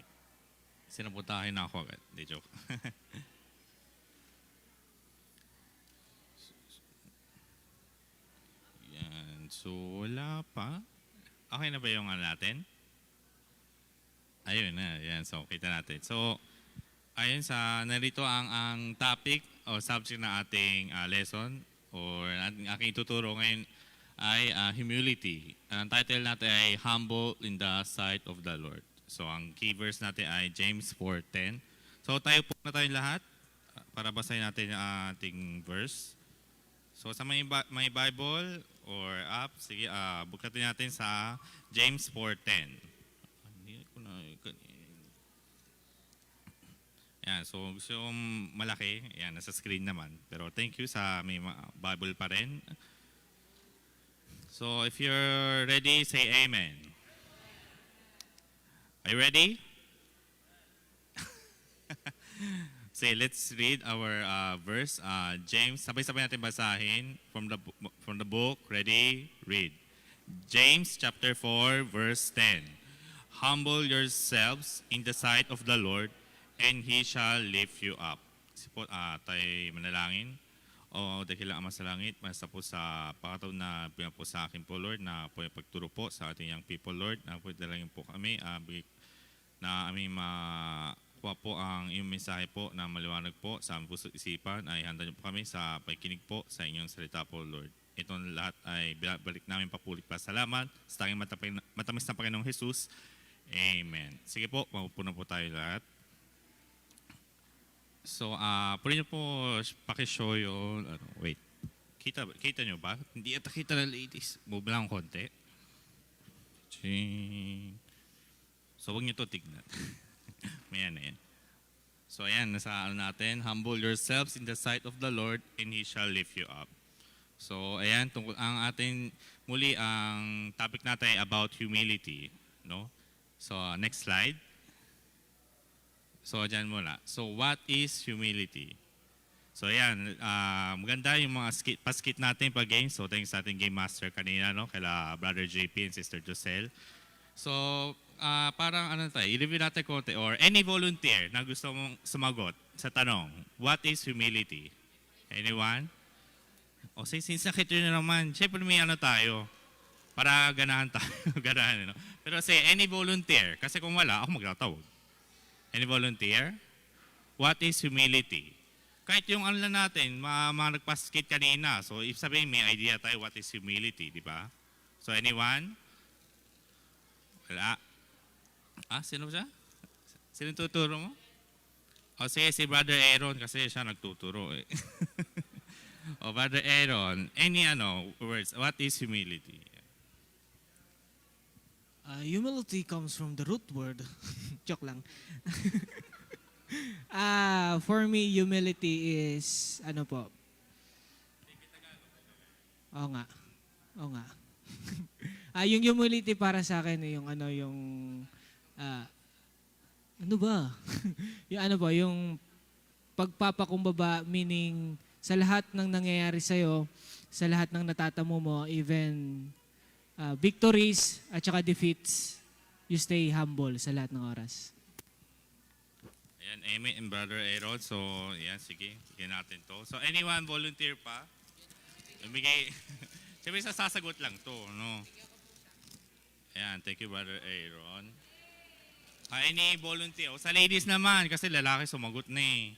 Sinapuntahin na ako agad. Hindi, joke. Yan. So, wala pa. Okay na ba yung natin? Ayun na. Yan. So, kita natin. So, ayun narito ang topic o subject na ating lesson or aking ituturo ngayon ay humility. Ang title natin ay Humble in the Sight of the Lord. So, ang key verse natin ay James 4:10. So, tayo po na tayong lahat para basahin natin ang ating verse. So, sa may Bible or app, sige, buklatin natin sa James 4:10. Yan, so gusto yung malaki, yan, nasa screen naman. Pero thank you sa may Bible pa rin. So, if you're ready, say amen. Are you ready? Say, let's read our verse. James, sabay-sabay natin basahin from the book. Ready? Read. James chapter 4, verse 10. Humble yourselves in the sight of the Lord, and He shall lift you up. Tayo manalangin. O dakilang Ama sa langit, masa po sa pakataon na po sa akin po, Lord, na po yung pagturo po sa ating young people, Lord, na po dalangin po kami, na aming makuha po ang iyong mensahe po na maliwanag po sa aming puso at isipan, ay handa niyo po kami sa pagkinig po sa inyong salita po, Lord. Itong lahat ay balik namin papulit pa. Salamat sa tanging matamis na Panginoong Jesus. Amen. Sige po, mapupunan po tayo lahat. So, pwede niyo po pakishow yung, wait. Kita niyo ba? Hindi ata kita ng ladies. Move lang konti. Ching. So, huwag niyo to tignan. May yan eh. So, ayan, nasa natin. Humble yourselves in the sight of the Lord and He shall lift you up. So, ayan, ang ating, muli, ang topic natin ay about humility. No? So, next slide. So, dyan muna. So, what is humility? So, ayan, maganda yung mga pa-skit natin pag-game. So, thanks sa ating game master kanina, no? Kaila Brother JP and Sister Josel. So, parang ano tayo, i-review natin konti or any volunteer na gusto mong sumagot sa tanong, what is humility? Anyone? O since nakita nyo naman, syempre may ano tayo, para ganahan tayo, ganahan, no? Pero say, any volunteer, kasi kung wala, ako magtatawag. Any volunteer? What is humility? Kahit yung ano lang natin, mga nagpaskit kanina, so if sabihin may idea tayo what is humility, di ba? So anyone? Wala. Sino siya? Sino tuturo mo? O sige, si Brother Aaron kasi siya nagtuturo eh. O Brother Aaron, any words, what is humility? Humility comes from the root word. Joke lang. For me, humility is, Oo nga. Yung humility para sa akin, yung yung pagpapakumbaba, meaning sa lahat ng nangyayari sa'yo, sa lahat ng natatamo mo, even victories at saka defeats, you stay humble sa lahat ng oras. Ayan, Amy and Brother Aaron. So, ayan, sige. Sige natin to. So, anyone volunteer pa? Lumigay. Siyempre, sasagot lang to, no? Ayan, thank you, Brother Aaron. Any volunteer? O, sa ladies naman, kasi lalaki sumagot na eh.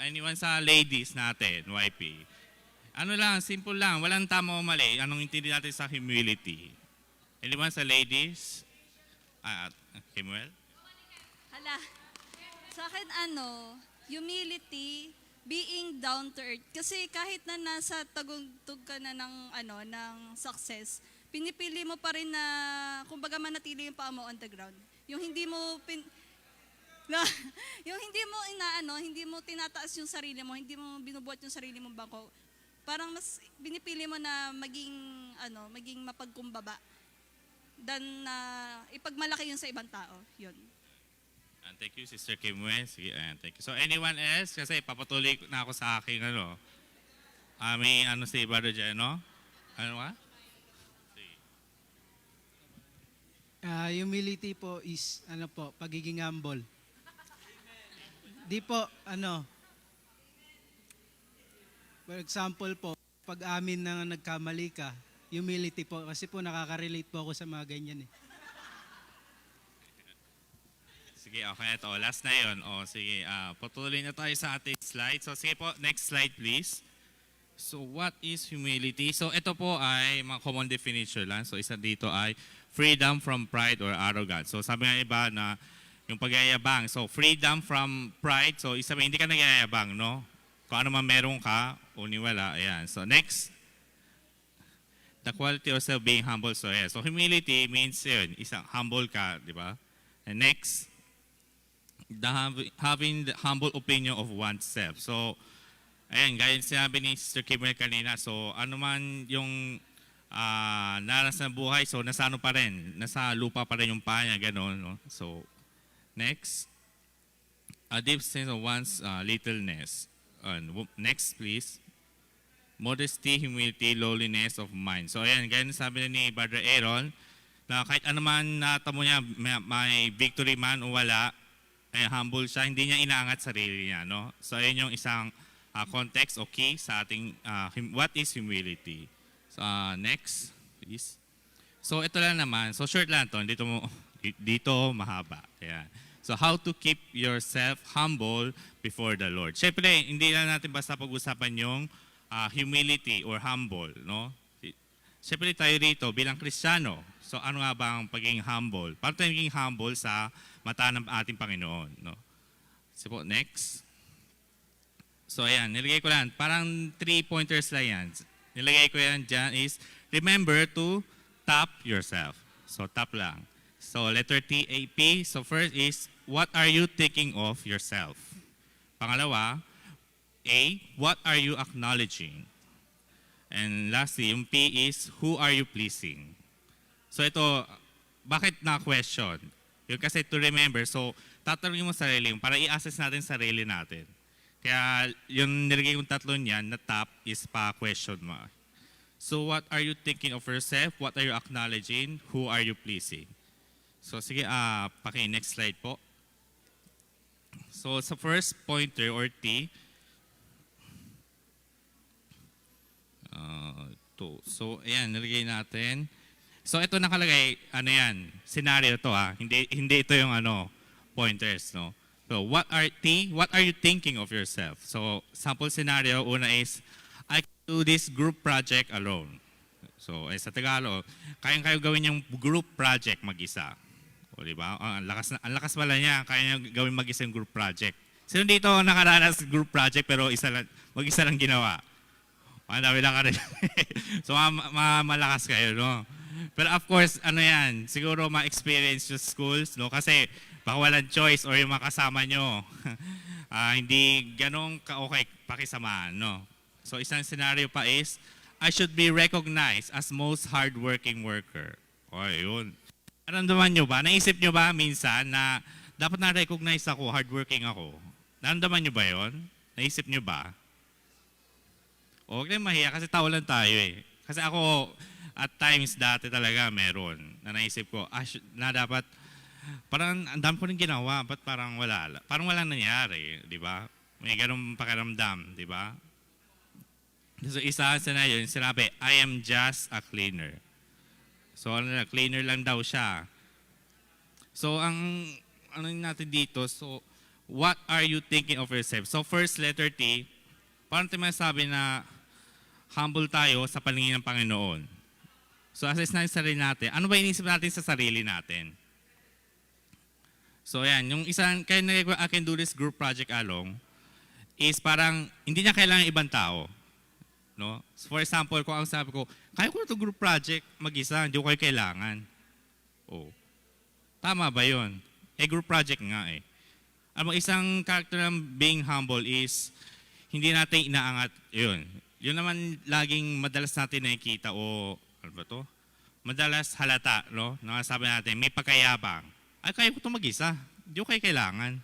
Anyone sa ladies natin, YP? Ano lang, simple lang. Walang tama o mali. Anong intindi natin sa humility? Anyone sa ladies? Kimuel? Hala. Sa akin humility, being down to earth. Kasi kahit na nasa tagugtog ka na ng success, pinipili mo pa rin na, kumbaga manatili yung paa mo on the ground. Yung hindi mo hindi mo tinataas yung sarili mo, hindi mo binubuhat yung sarili mong bangko. Parang mas binipili mo na maging mapagkumbaba than na ipagmalaki yun sa ibang tao. Yun. And thank you, Sister Kimwe. Sige, thank you. So, anyone else? Kasi papatuloy na ako sa aking may si Brother Jeno? Ano ka? Humility po is, pagiging humble. Di po, for example po, pag amin na nagkamali ka, humility po. Kasi po nakaka-relate po ako sa mga ganyan eh. Sige, okay. Ito, last na yun. Sige, patuloy na tayo sa ating slide. So, sige po, next slide please. So, what is humility? So, ito po ay mga common definition lang. So, isa dito ay freedom from pride or arrogance. So, sabi nga iba na yung pagyayabang. So, freedom from pride. So, isa hindi ka nagyayabang, no? Kung ano man meron ka, uniwala. Ayan. So, next. The quality of self being humble. So, yeah. So, humility means yun, isang humble ka, di ba? And next, having the humble opinion of oneself. So, ayan, gaya sinabi ni Sister Kimmer kanina, so ano man yung narasan na buhay, so nasa pa rin, nasa lupa pa rin yung paa niya, gano'n. No? So, next, a deep sense of one's littleness. Next, please. Modesty, humility, lowliness of mind. So, ayan, gaya sabi ni Brother Aaron, na kahit ano man natamo niya, may victory man o wala, humble siya, hindi niya inaangat sarili niya. No? So, ayun yung isang context o key sa ating what is humility. So, next, please. So, ito lang naman. So, short lang to. Dito mahaba. Ayan. So, how to keep yourself humble before the Lord. Siyempre, hindi lang natin basta pag-usapan yung humility or humble. No? Siyempre tayo rito bilang Kristiyano. So ano nga ba ang pagiging humble? Paano tayo maging humble sa mata ng ating Panginoon? No? So po, next. So ayan, nilagay ko lang. Parang 3 pointers lang yan. Nilagay ko yan dyan is, remember to tap yourself. So tap lang. So letter T, A, P. So first is, what are you thinking of yourself? Pangalawa, A, what are you acknowledging? And lastly, yung P is, who are you pleasing? So ito, bakit na-question? Yun kasi to remember, so tatanungin mo sarili mo para i-assess natin sarili natin. Kaya yung nilagay kong tatlo niyan na top is pa-question mo. So what are you thinking of yourself? What are you acknowledging? Who are you pleasing? So sige, next slide po. So sa first pointer or T, so ayan, nilagay natin. So ito nakalagay, ano yan, scenario to hindi ito yung pointers, no? So what are you thinking of yourself? So sample scenario, una is, I can do this group project alone. So sa Tagalog, kayang-kayo gawin yung group project mag-isa. O di ba? Ang lakas pala niya, kaya niya gawin mag-isa yung group project. Sino dito nakaranas group project pero mag-isa lang ginawa? Ang dami lang ka rin. So malakas kayo, no? Pero of course, yan, siguro ma-experience yung schools, no? Kasi baka walang choice or yung makasama nyo, hindi ganong ka-okay pakisamahan, no? So isang scenario pa is, I should be recognized as most hardworking worker. O, yun. Naramdaman nyo ba? Naisip nyo ba minsan na dapat na-recognize ako, hardworking ako? Naramdaman nyo ba yun? Naisip nyo ba? Huwag na mahiya kasi tao lang tayo eh. Kasi ako, at times dati talaga meron na naisip ko, na dapat, parang ang dami ko rin ginawa, ba't parang walang nangyari, di ba? May ganung pakiramdam, di ba? So isa na yun, sinabi, I am just a cleaner. So cleaner lang daw siya. So ang natin dito, so what are you thinking of yourself? So first letter T, paano tayo masabi na humble tayo sa paningin ng Panginoon? So assess natin sa sarili natin. Ano ba inisip natin sa sarili natin? So yan, yung isang, kaya I can do this group project alone, is parang hindi niya kailangan ibang tao. No? So for example, kung ang sabi ko, kaya ko na ito group project mag-isa, hindi ko kayo kailangan. Oh. Tama ba yun? Group project nga eh. Ang isang character ng being humble is, hindi natin inaangat yun. Yun naman laging madalas natin nakikita o ano ba to? Madalas halata, no? Sabi natin, may pagkayabang. Ay, kaya ko ito mag-isa. Hindi ko kayo kailangan.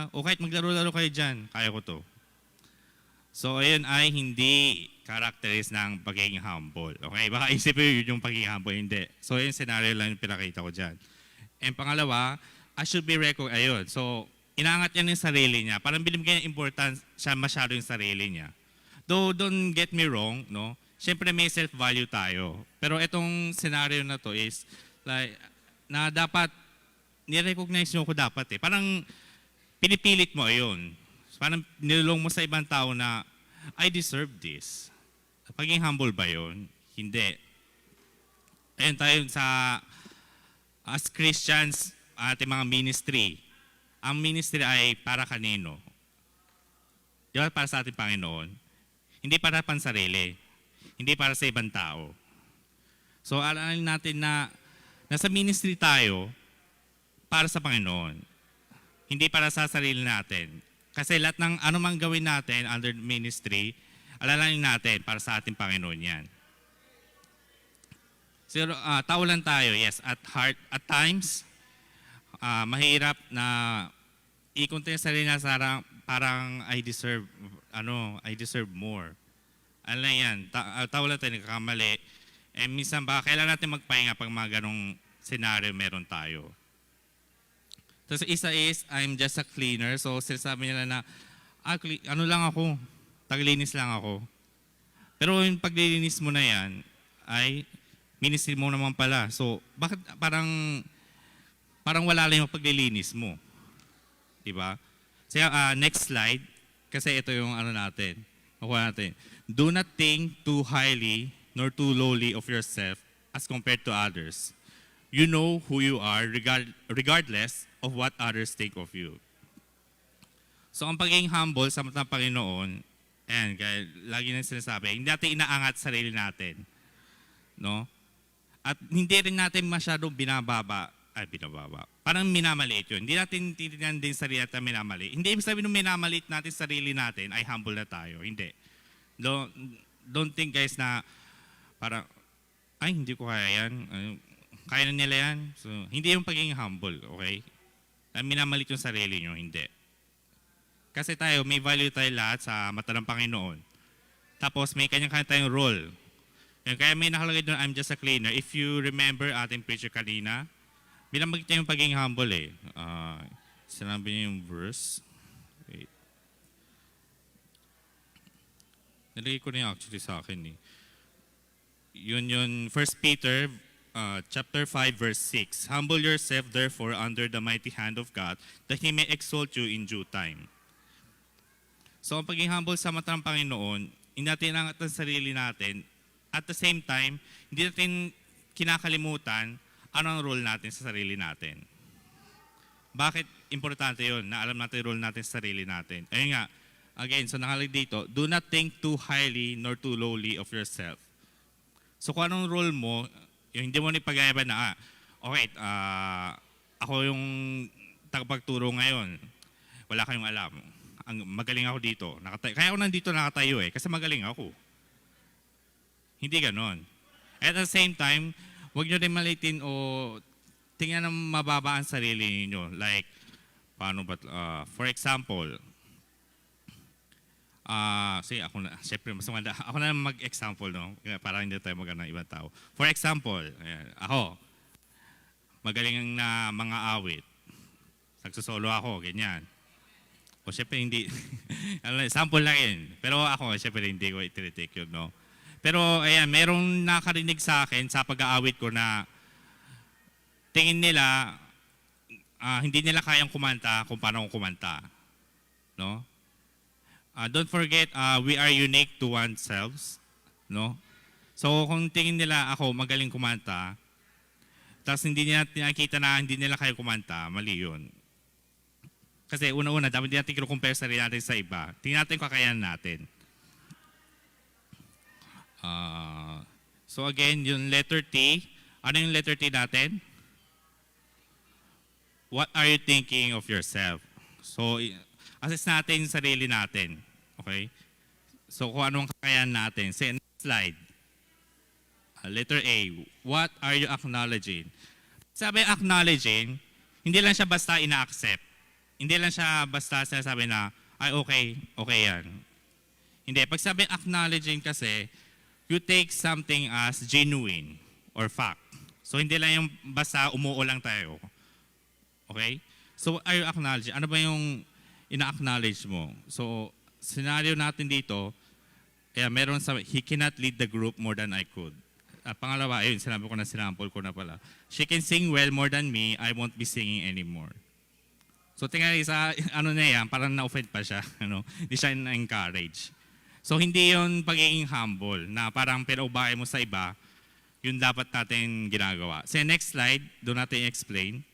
O kahit maglaro-laro kayo dyan, kaya ko to. So, ayun ay hindi characteristic ng pagiging humble. Okay? Baka isipin yun yung pagiging humble. Hindi. So, yung scenario lang yung pinakita ko dyan. And pangalawa, I should be recognized. Ayun. So, inaangat niya yung sarili niya. Parang binibigyan niya importance siya masyado yung sarili niya. Though, don't get me wrong, no? Siyempre may self-value tayo. Pero itong scenario na to is, like, na dapat, ni-recognize nyo ko dapat eh. Parang pinipilit mo yun. Parang nilulong mo sa ibang tao na, I deserve this. Paging humble ba yun? Hindi. Ayun tayo as Christians, ating mga ministry. Ang ministry ay para kanino? Di ba para sa ating Panginoon? Hindi para pansarili. Hindi para sa ibang tao. So, alam natin na nasa ministry tayo para sa Panginoon. Hindi para sa sarili natin. Kasi lahat ng anumang gawin natin under ministry, alalahanin natin para sa ating Panginoon yan. So, tao lang tayo, yes. At heart, at times, mahirap na i-contain sa sarili na parang I deserve more. Alam na yan, tao lang tayo nagkakamali. Eh minsan baka kailangan natin magpahinga pag mga ganong scenario meron tayo. Tapos isa is, I'm just a cleaner. So sinasabi nila na, ano lang ako, taglinis lang ako. Pero yung paglilinis mo na yan, ay ministry mo naman pala. So bakit parang wala lang yung paglilinis mo? Diba? So next slide, kasi ito yung natin. Makuha natin. Do not think too highly nor too lowly of yourself as compared to others. You know who you are regardless of what others think of you. So ang pagiging humble sa mata ng Panginoon, ayan, kaya lagi nang sinasabi, hindi natin inaangat sarili natin. No? At hindi rin natin masyadong binababa. Parang minamaliit yun. Hindi natin titignan din sarili natin minamaliit. Hindi ibig sabihin nung minamaliit natin sarili natin ay humble na tayo. Hindi. Don't think guys na parang, ay hindi ko kaya yan. Kaya na nila yan. So, hindi yung pagiging humble, okay? Na minamaliit yung sarili nyo, hindi. Kasi tayo, may value tayo lahat sa mata ng Panginoon. Tapos may kanya-kanya tayong role. Kaya may nakalagay doon, I'm just a cleaner. If you remember ating preacher kanina, binamagit niya yung pagiging humble eh. Sinabi niya yung verse. Wait. Nalagay ko na yung actually sa akin eh. Yun 1 Peter chapter 5 verse 6. Humble yourself therefore under the mighty hand of God that He may exalt you in due time. So ang pagiging humble sa mata ng Panginoon, hindi natin inangat ang sarili natin. At the same time, hindi natin kinakalimutan ano ang role natin sa sarili natin. Bakit importante yun na alam natin yung role natin sa sarili natin? Ayun nga, again, so nakalagay dito, do not think too highly nor too lowly of yourself. So kung anong role mo, yung hindi mo nipag-ayaban na, okay, ako yung tagapagturo ngayon, wala kayong alam. Magaling ako dito. Kaya ako nandito nakatayo eh, kasi magaling ako. Hindi ganon. At the same time, huwag nyo rin malitin o tingnan ng mababa ang sarili niyo. Like, paano ba, for example, sige, ako na, syempre, mas maganda, ako na mag-example, no? Para hindi tayo maganda ng ibang tao. For example, ayan, ako, magaling na mga awit. Nagsusolo ako, ganyan. O syempre hindi, sample lang yun. Pero ako, syempre hindi ko iti-take yun, no? Pero ayan, merong nakarinig sa akin sa pag-aawit ko na tingin nila, hindi nila kayang kumanta kung paano ko kumanta. No? Don't forget, we are unique to oneself. No? So kung tingin nila ako magaling kumanta, tapos hindi nila nakita na hindi nila kaya kumanta, mali yun. Kasi una-una, dapat hindi natin kinukumpare sarili natin sa iba. Tingnan natin yung kakayahan natin. So again, yung letter T. Ano yung letter T natin? What are you thinking of yourself? So, assess natin yung sarili natin. Okay? So, kung anong kakayahan natin. Say, next slide. Letter A. What are you acknowledging? Sabi acknowledging, hindi lang siya basta ina-accept. Hindi lang siya basta sinasabi na, ay okay yan. Hindi. Pag sabi acknowledging kasi, you take something as genuine or fact. So, hindi lang yung basta umuo lang tayo. Okay? So, are you acknowledging? Ano ba yung ina-acknowledge mo? So, scenario natin dito, meron sa, he cannot lead the group more than I could. At pangalawa, ayun, sinabi ko na, sinampol ko na pala. She can sing well more than me, I won't be singing anymore. So, tingnan sa, ano na yan, parang na-offend pa siya. Hindi siya na-encourage. So, hindi yun pagiging humble na parang pinaubahay mo sa iba, yun dapat natin ginagawa. So, next slide, doon natin explain.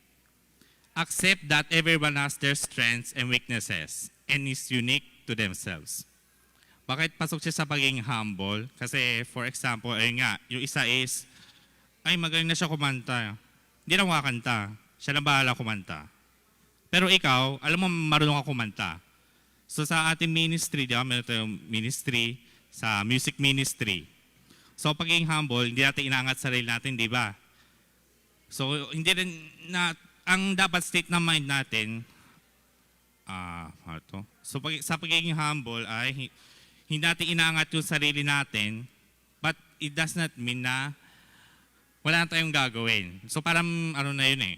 Accept that everyone has their strengths and weaknesses and is unique to themselves. Bakit pasok siya sa pagiging humble? Kasi, for example, ayun nga, yung isa is, ay, magaling na siya kumanta. Hindi na makakanta. Siya na bahala kumanta. Pero ikaw, alam mo, marunong ka kumanta. So sa ating ministry, di ba, meron tayong ministry, sa music ministry. So pagiging humble, hindi natin inaangat sarili natin, di ba? So hindi rin na, ang dapat state ng mind natin, so sa pagiging humble ay hindi natin inaangat yung sarili natin, but it does not mean na wala na tayong gagawin. So parang ano na yun eh.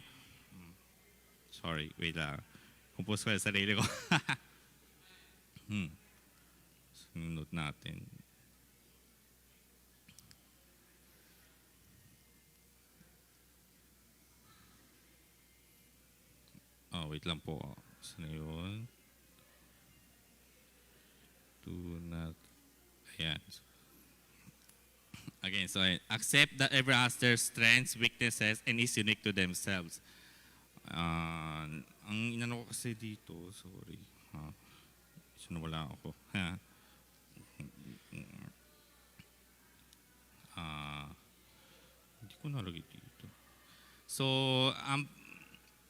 Sorry, wait lang. Compose ko yung sarili ko. Note natin. Wait lang po. Saan yun? Do not. Ayan. Again, so accept that everyone has their strengths, weaknesses, and is unique to themselves. Ang inano ko kasi dito, sorry. Wala ako. Hindi ko nalagay dito. So,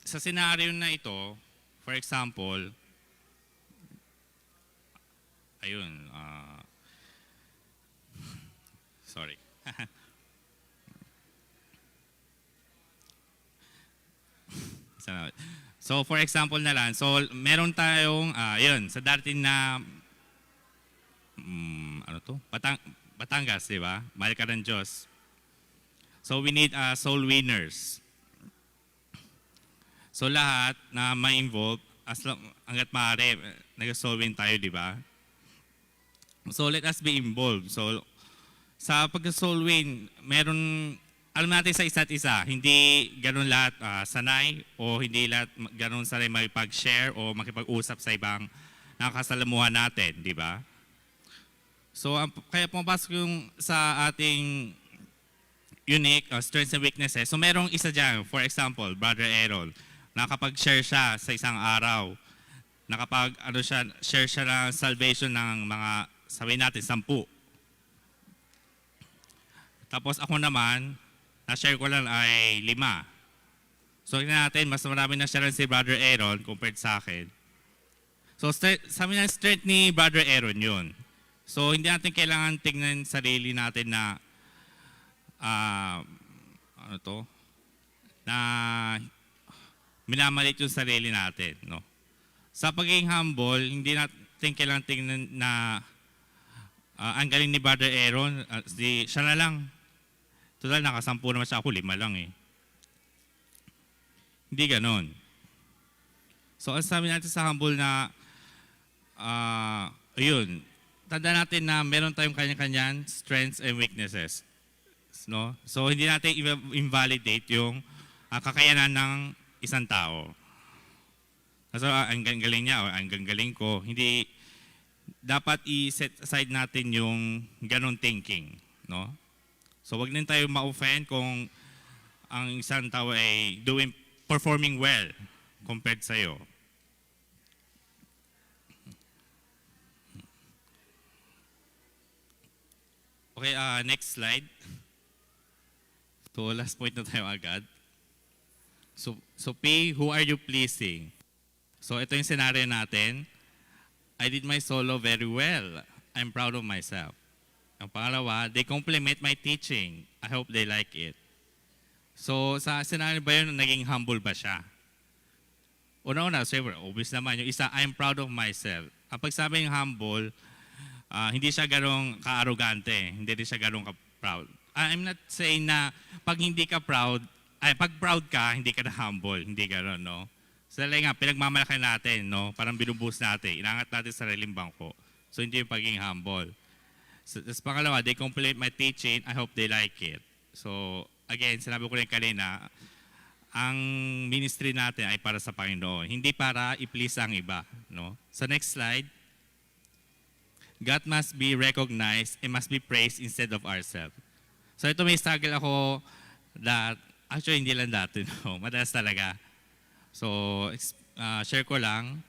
sa scenario na ito, for example, ayun, sorry. So, for example na lang, so meron tayong, yun, sa darating na, Batangas, di ba? Mahal ka ng Diyos. So, we need soul winners. So, lahat na ma-involve, hanggat maaari, nag-soul win tayo, di ba? So, let us be involved. So, sa pag-soul win, meron, alam natin sa isa't isa, hindi ganun lahat sanay o hindi lahat ganun sanay makipag-share o makipag-usap sa ibang nakakasalamuhan natin, di ba? So, kaya pumapasok yung sa ating unique strengths and weaknesses. So, merong isa dyan, for example, Brother Aaron, nakapag-share siya sa isang araw, share siya ng salvation ng mga, sabihin natin, 10. Tapos ako naman, na-share ko lang ay 5. So, tingnan natin, mas marami na share si Brother Aaron compared sa akin. So, sabi na strength ni Brother Aaron yun. So, hindi natin kailangan tingnan sarili natin na, na minamalit yung sarili natin. No? Sa pagiging humble, hindi natin kailangan tingnan na ang galing ni Brother Aaron, siya na lang. Total, nakasampu naman siya ako, 5 lang eh. Hindi ganon. So, ang sabi natin sa humble na, ayun, tanda natin na meron tayong kanya-kanyang strengths and weaknesses. No? So, hindi natin invalidate yung kakayanan ng isang tao. So, ang galing niya o ang galing ko, hindi dapat i-set aside natin yung ganon thinking. No? So, wag din tayo ma-offend kung ang isang tao ay performing well compared sa'yo. Okay, next slide. So, last point na tayo agad. So P, who are you pleasing? So, ito yung scenario natin. I did my solo very well. I'm proud of myself. Ang pangalawa, they compliment my teaching. I hope they like it. So, sa scenario ba yun, naging humble ba siya? Una-una, siyempre, obvious naman. Yung isa, I'm proud of myself. Ang pagsabing humble, hindi siya ganong ka-arrogante. Hindi rin siya ganong ka-proud. I'm not saying na pag hindi ka proud, pag proud ka, hindi ka na humble. Hindi ganon, no? So, nga, pinagmamalaki natin, no? Parang binubus natin. Inangat natin sa sariling bangko. So, hindi yung pagiging humble. So, pangalawa, they compliment my teaching. I hope they like it. So, again, sinabi ko rin kanina, ang ministry natin ay para sa Panginoon. Hindi para i-please ang iba. No? So, next slide. God must be recognized and must be praised instead of ourselves. So, ito may struggle ako that, actually, hindi lang dati. No? Madalas talaga. So, share ko lang.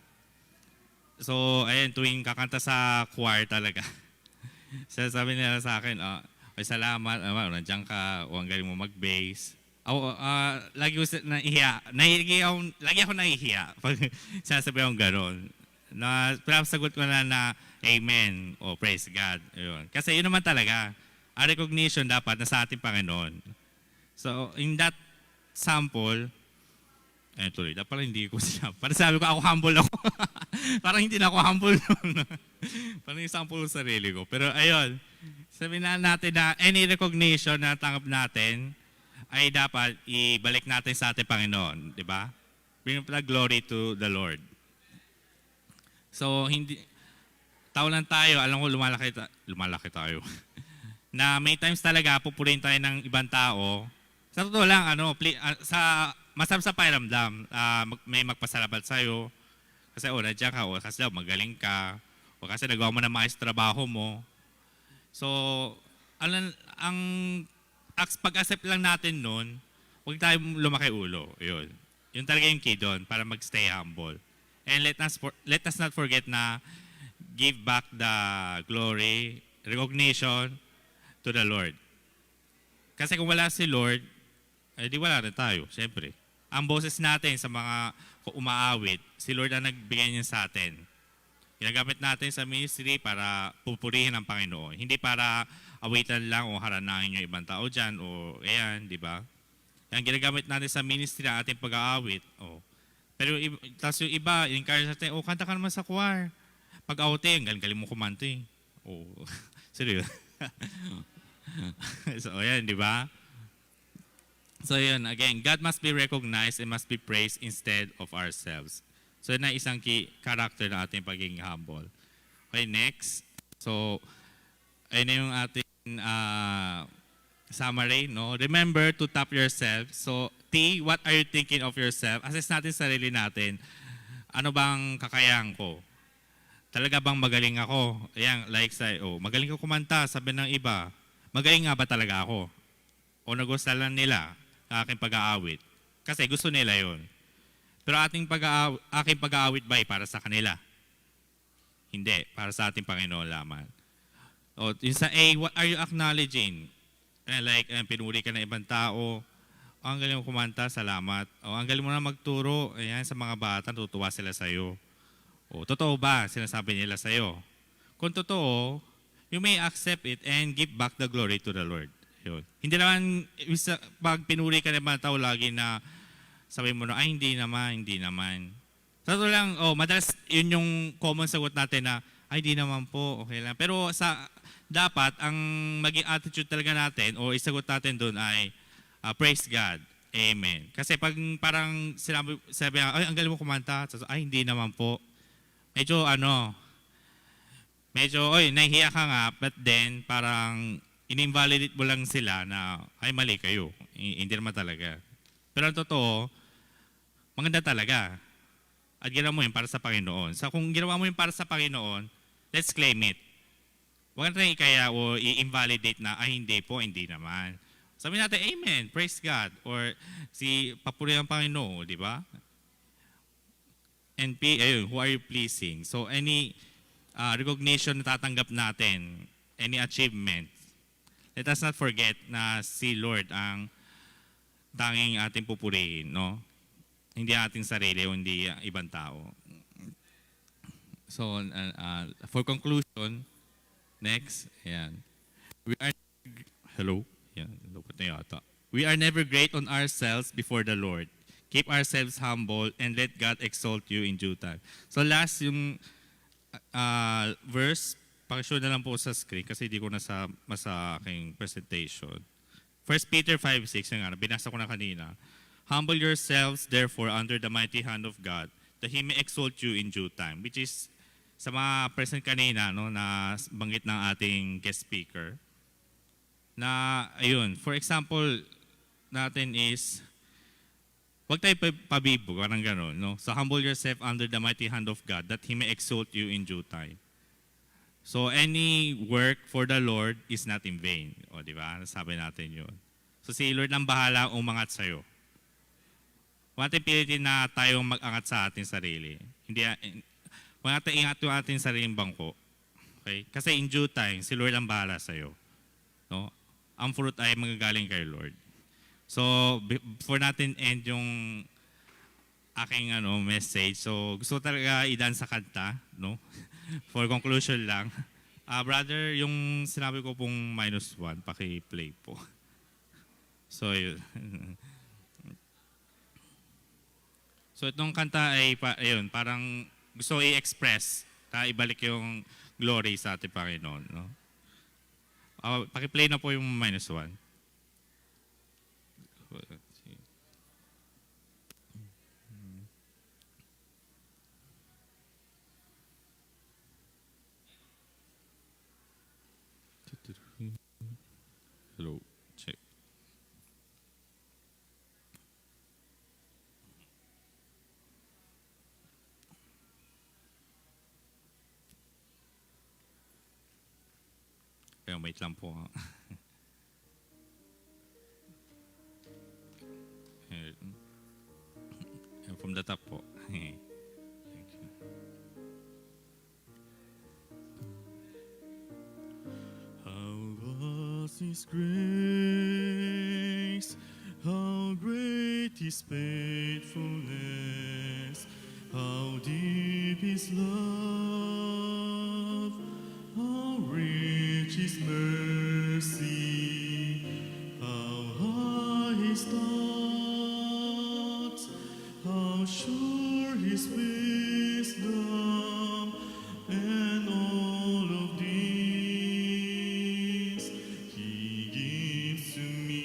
So, ayun, tuwing kakanta sa choir talaga. So, sabi nila sa akin, ay salamat, nandiyan ka, o ang galing mo mag-bass. Lagi ako nahihiya pag sinasabi akong gano'n. Sagot ko na amen o praise God. Yun. Kasi yun naman talaga, ang recognition dapat na sa ating Panginoon. So, in that sample, tuloy, dapat hindi ko sinabi. Parang sabi ko, ako humble ako. Parang hindi na ako humble noon. Parang yung sample sa sarili ko. Pero ayun, sabihin na natin na any recognition na tanggap natin ay dapat ibalik natin sa ating Panginoon. Di ba? Bring the glory to the Lord. So, tao lang tayo, alam ko lumalaki tayo. Na may times talaga, pupurihin tayo ng ibang tao. Sa totoo lang, masarap sa pakiramdam, may magpasalamat sa'yo. Kasi nandiyan ka, kasi magaling ka, o kasi nagawa mo na maayos trabaho mo. So, ang pag-accept lang natin nun, huwag tayong lumaki ulo. Yun. Yun talaga yung key doon para mag-stay humble. And let us not forget na give back the glory, recognition to the Lord. Kasi kung wala si Lord, di wala rin tayo, siyempre. Ang boses natin sa mga umaawit, si Lord ang nagbigay niya sa atin. Ginagamit natin sa ministry para pupurihin ang Panginoon. Hindi para awitan lang o haranahin yung ibang tao dyan o ayan, di ba? Ang ginagamit natin sa ministry ang ating pag-aawit. Oh. Pero tapos yung iba, encourage natin, kanta ka naman sa choir. Pag-outing, galing mo kumanta eh. Oh, seryo. So, ayan, di ba? So, yun, again, God must be recognized and must be praised instead of ourselves. So, yun na isang key character na ating pagiging humble. Okay, next. So, ayun na yung ating summary, no? Remember to top yourself. So, T, what are you thinking of yourself? Assess natin sarili natin. Ano bang kakayahan ko? Talaga bang magaling ako? Ayan, like say, magaling ko kumanta, sabi ng iba. Magaling nga ba talaga ako? O nagustuhan lang nila ang aking pag-aawit? Kasi gusto nila yon. Pero aking pag-aawit ba ay para sa kanila? Hindi, para sa ating Panginoon lamang. O, yung sa A, what are you acknowledging? Like, pinuri ka ng ibang tao. Ang galing mo kumanta, salamat. O, ang galing mo na magturo. Ayan, sa mga bata, tutuwa sila sa'yo. O, totoo ba? Sinasabi nila sa'yo. Kung totoo, you may accept it and give back the glory to the Lord. Yun. Hindi naman, pag pinuri ka ng mga tao lagi na sabi mo na, ay hindi naman. Sa totoo lang, madalas yun yung common sagot natin na, ay hindi naman po, okay lang. Pero dapat, ang maging attitude talaga natin o isagot natin doon ay, praise God. Amen. Kasi pag parang sabi ay ang galing mo kumanta, ay hindi naman po. Medyo nahihiya ka nga, but then parang in-invalidate mo lang sila na ay mali kayo. Hindi naman talaga. Pero ang totoo, maganda talaga. At ginawa mo yun para sa Panginoon. So kung ginawa mo yun para sa Panginoon, let's claim it. Huwag natin ikaya o i-invalidate na, ay hindi po, hindi naman. Sabi natin, amen, praise God. Or papuri ang Panginoon, di ba? And P, who are you pleasing? So any recognition na tatanggap natin, any achievement, let us not forget na si Lord ang tanging ating pupurihin, no? Hindi ating sarili o hindi ibang tao. So, for conclusion, next, ayan. We are never great on ourselves before the Lord. Keep ourselves humble and let God exalt you in due time. So last yung verse, pakishow na lang po sa screen kasi hindi ko nasa aking presentation. 1 Peter 5:6, binasa ko na kanina. Humble yourselves therefore under the mighty hand of God, that He may exalt you in due time. Which is, sa mga present kanina, no, na banggit ng ating guest speaker, na, ayun, for example, natin is, huwag tayo pabibo, parang gano'n, no? So, humble yourself under the mighty hand of God, that He may exalt you in due time. So, any work for the Lord is not in vain. O, di ba? Nasabi natin yun. So, si Lord ang bahala umangat sa'yo. Huwag natin pilitin na tayong mag-angat sa ating sarili. Huwag natin ingat yung ating sariling bangko. Okay? Kasi in due time, si Lord ang bahala sa'yo. No? Ang fruit ay magagaling kay Lord. So, before natin end yung aking message, so gusto ko talaga idan sa kanta, no? For conclusion lang. Brother, yung sinabi ko pong -1, paki-play po. So, yun. So, itong kanta ay, ayun, parang gusto ko i-express, ibalik yung glory sa ating Panginoon, no? Paki-play na po yung -1. Hello, check. Okay, wait lang po. Here. From the top po. Thank you. How vast His grace, how great His faithfulness, how deep His love, how rich His mercy, how high His thoughts, how sure His wisdom, and all of these He gives to me.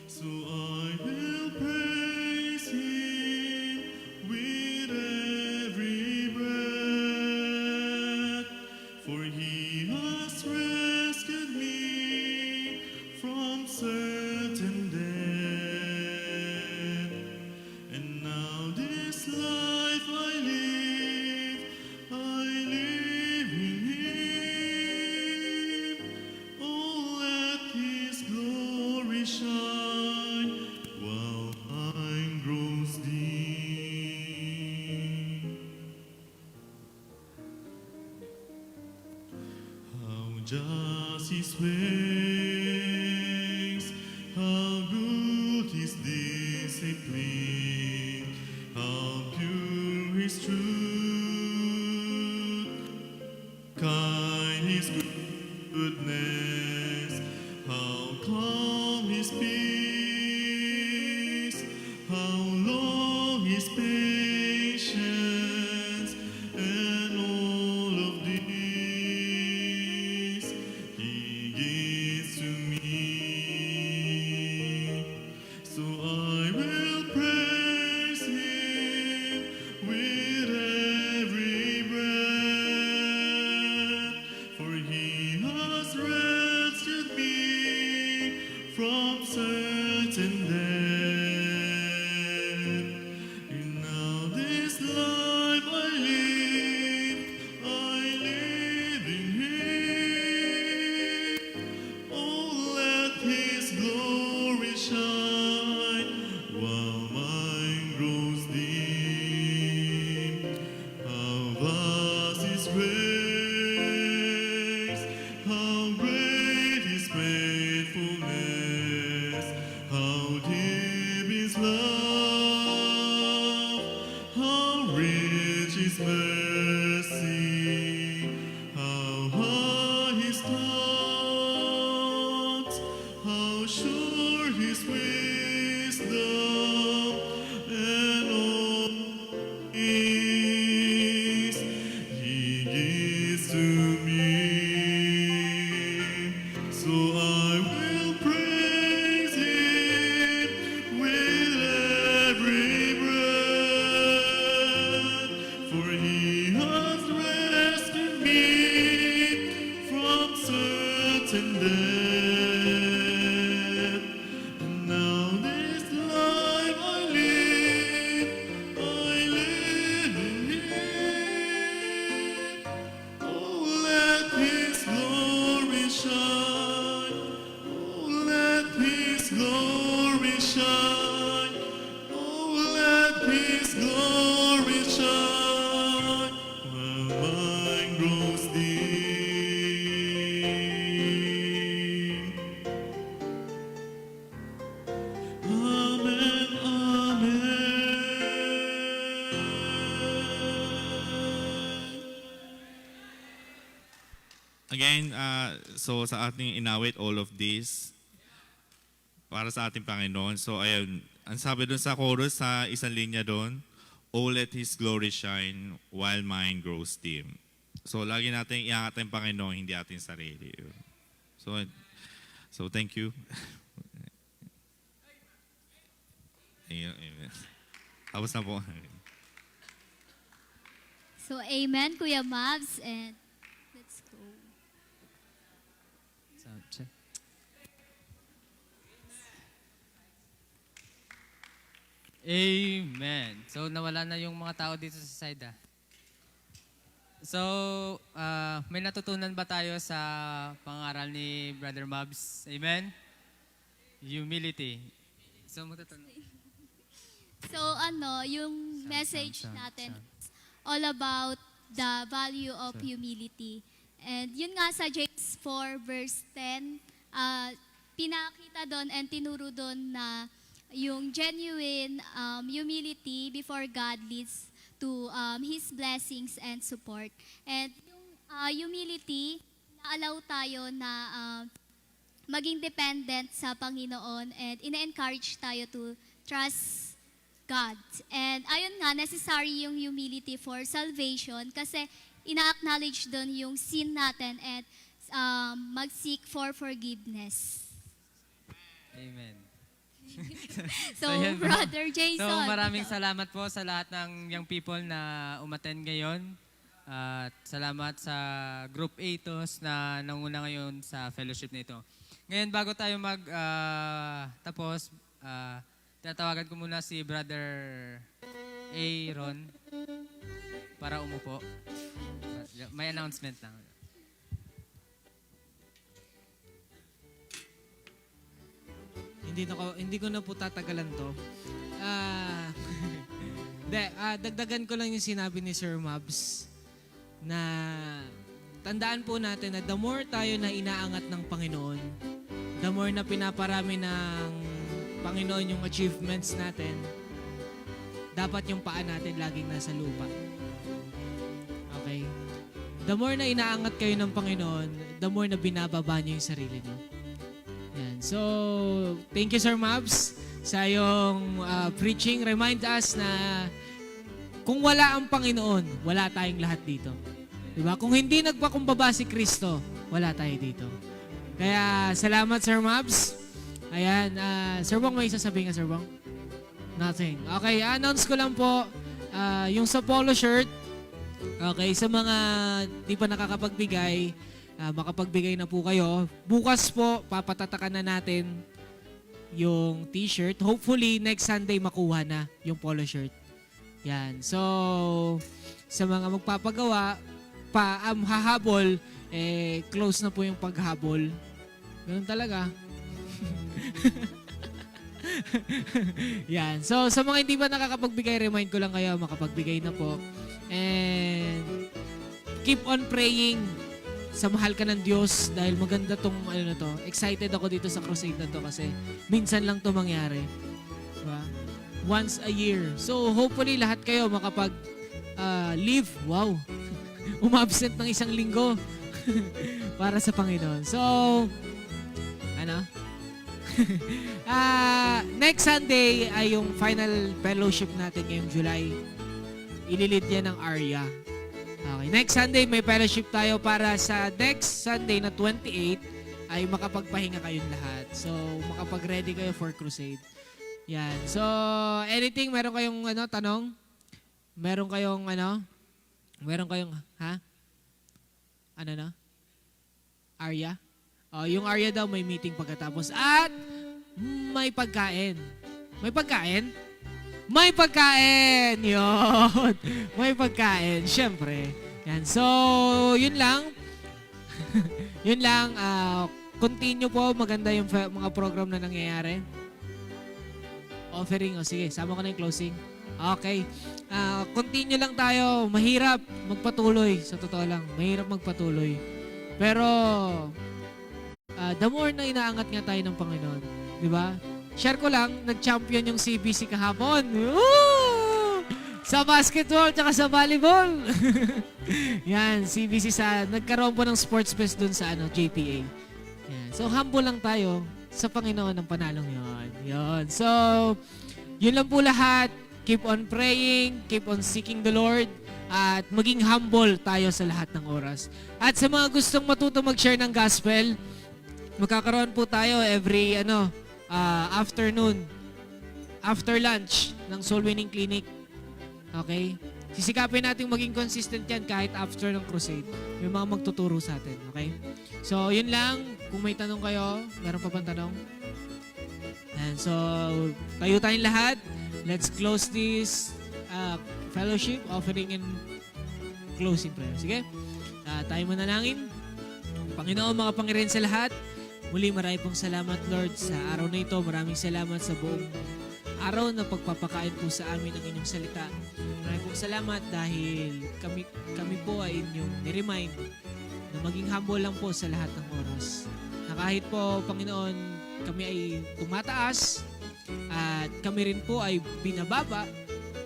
So I will praise Him with every breath, for He has rescued me from certain death. And now this life I live in Him. Oh, let His glory shine while mine grows dim. How just His ways, how good His discipline, how pure His truth, kind His goodness, how calm His peace, how long His patience, and all of these He gives to me. So I will praise Him with every breath, for He has rescued me from certain death. And now this life I live in Him. Oh, let His glory shine while mine grows dim. How vast His grace, how great His faithfulness, how deep His love, how rich His mercy, how high His thoughts, how sure His wisdom, and all these He gives to me. So I will praise Him with every breath, for He has rescued me from certain death. And now this life I live in Him. Oh, let His glory shine. Oh, let His glory shine. Oh, let His glory shine while mine grows dim. Amen, amen. Again, so sa ating inawit all of this, para sa ating Panginoon. So ayun, ang sabi doon sa chorus, sa isang linya doon, oh, let His glory shine while mine grows dim. So lagi natin iangat ang Panginoon, hindi ating sarili. So thank you. Ayun, amen. Tapos na po. So, amen, Kuya Mavs, and let's go. Sound check. Amen. So nawala na yung mga tao dito sa side ah. So, may natutunan ba tayo sa pangaral ni Brother Mabs? Amen? Humility. So, matutunan. So yung message natin is all about the value of humility. And yun nga sa James 4 verse 10, pinakita doon and tinuro doon na yung genuine humility before God leads to His blessings and support. And yung humility, na-allow tayo na maging dependent sa Panginoon and ina-encourage tayo to trust God. And ayun nga, necessary yung humility for salvation kasi ina-acknowledge doon yung sin natin and mag-seek for forgiveness. Amen. So, yun po. Brother Jason. So, maraming salamat po sa lahat ng young people na umattend ngayon. At salamat sa Group 8 na nanguna ngayon sa fellowship nito. Ngayon, bago tayo tapos, tatawagan ko muna si Brother Aaron para umupo. May announcement lang. Hindi ko na po tatagalan to. Dagdagan ko lang yung sinabi ni Sir Mabs na tandaan po natin na the more tayo na inaangat ng Panginoon, the more na pinaparami ng Panginoon yung achievements natin, dapat yung paa natin laging nasa lupa. Okay? The more na inaangat kayo ng Panginoon, the more na binababa niyo yung sarili niyo. Yan. So, thank you Sir Mabs sa iyong preaching. Remind us na kung wala ang Panginoon, wala tayong lahat dito. Diba? Kung hindi nagpakumbaba si Kristo, wala tayo dito. Kaya, salamat Sir Mabs. Ayan, Sir Bong, may sasabihin ka Sir Bong? Nothing. Okay, announce ko lang po, yung sa polo shirt, okay, sa mga di pa nakakapagbigay, makapagbigay na po kayo. Bukas po, papatatakan na natin yung t-shirt. Hopefully, next Sunday makuha na yung polo shirt. Yan. So, sa mga magpapagawa, hahabol, close na po yung paghabol. Ganun talaga. Yan. So, sa mga hindi ba nakakapagbigay, remind ko lang kayo, makapagbigay na po. And keep on praying. Sa mahal ka ng Diyos dahil maganda tong ano na to. Excited ako dito sa crusade na to kasi minsan lang to mangyari. Diba? Once a year. So, hopefully lahat kayo makapag leave. Wow. Umabsent ng isang linggo para sa Panginoon. So, next Sunday ay yung final fellowship natin ngayong July. Ililid yan ng Arya. Okay, next Sunday may fellowship tayo para sa next Sunday na 28 ay makapagpahinga kayong lahat. So, makapag-ready kayo for crusade. Yan. So, anything? Meron kayong tanong? Meron kayong Arya? Yung Arya daw may meeting pagkatapos. At may pagkain. May pagkain? May pagkain! Yun! May pagkain, syempre. Yan. So, yun lang. Yun lang. Continue po. Maganda yung mga program na nangyayari. Offering. Sige, sama ko na yung closing. Okay. Continue lang tayo. Mahirap magpatuloy. Sa totoo lang. Mahirap magpatuloy. Pero, the more na inaangat nga tayo ng Panginoon. Di ba? Share ko lang, nag-champion yung CBC kahapon. Woo! Sa basketball tsaka sa volleyball. Yan, CBC nagkaroon po ng sports fest dun sa JPA. Yan. So, humble lang tayo sa Panginoon ng panalong yon. Yon. So, yun lang po lahat. Keep on praying, keep on seeking the Lord, at maging humble tayo sa lahat ng oras. At sa mga gustong matuto mag-share ng gospel, magkakaroon po tayo every afternoon, after lunch ng Soul Winning Clinic. Okay? Sisikapin natin maging consistent yan kahit after ng crusade. May mga magtuturo sa atin. Okay? So, yun lang. Kung may tanong kayo, meron pa bang tanong? And so, tayo tayong lahat. Let's close this fellowship, offering in closing prayer. Sige, tayo manalangin. Panginoon, mga Panginoon sa lahat, muli marami pong salamat, Lord, sa araw na ito. Maraming salamat sa buong araw na pagpapakain po sa amin ng inyong salita. Maraming pong salamat dahil kami po ay inyong niremind na maging humble lang po sa lahat ng oras. Na kahit po, Panginoon, kami ay tumataas at kami rin po ay binababa,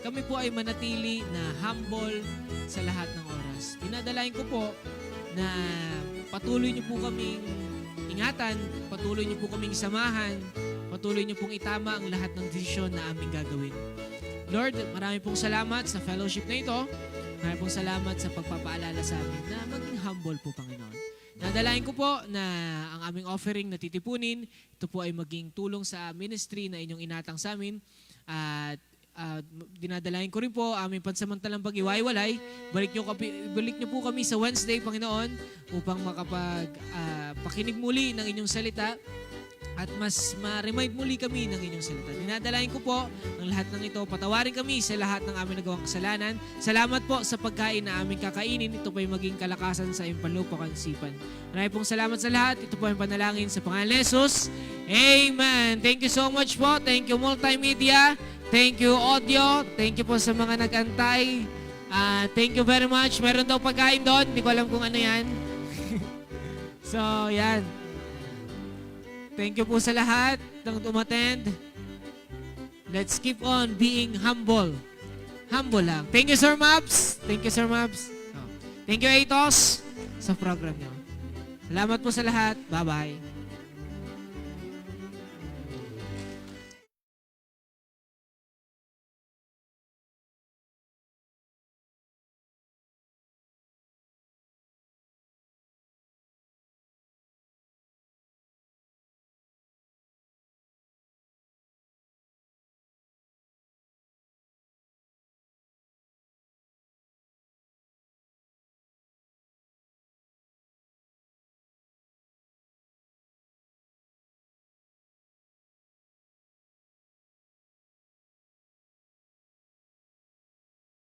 kami po ay manatili na humble sa lahat ng oras. Dinadalain ko po na patuloy niyo po kaming ingatan, patuloy niyo po kaming samahan, patuloy niyo pong itama ang lahat ng desisyon na aming gagawin. Lord, marami pong salamat sa fellowship na ito. Marami pong salamat sa pagpapaalala sa amin na maging humble po, Panginoon. Nadalain ko po na ang aming offering na titipunin, ito po ay maging tulong sa ministry na inyong inatang sa amin. At dinadalain ko rin po aming pansamantalang pag-iwaiwalay. Balik niyo po kami sa Wednesday, Panginoon, upang pakinig muli ng inyong salita at mas ma-remind muli kami ng inyong salita. Dinadalain ko po ang lahat ng ito. Patawarin kami sa lahat ng aming nagawang kasalanan. Salamat po sa pagkain na aming kakainin. Ito po ay maging kalakasan sa iyong panlupang isipan. Maraming pong salamat sa lahat. Ito po ay panalangin sa pangalan ni Jesus. Amen. Thank you so much po. Thank you multimedia. Thank you audio. Thank you po sa mga nag-antay. Thank you very much. Meron daw pagkain doon. Hindi ko alam kung ano yan. So, yan. Thank you po sa lahat ng umattend. Let's keep on being humble. Humble lang. Thank you, Sir Mabs. Thank you, Sir Mabs. Thank you, Atos, sa program niyo. Salamat po sa lahat. Bye-bye.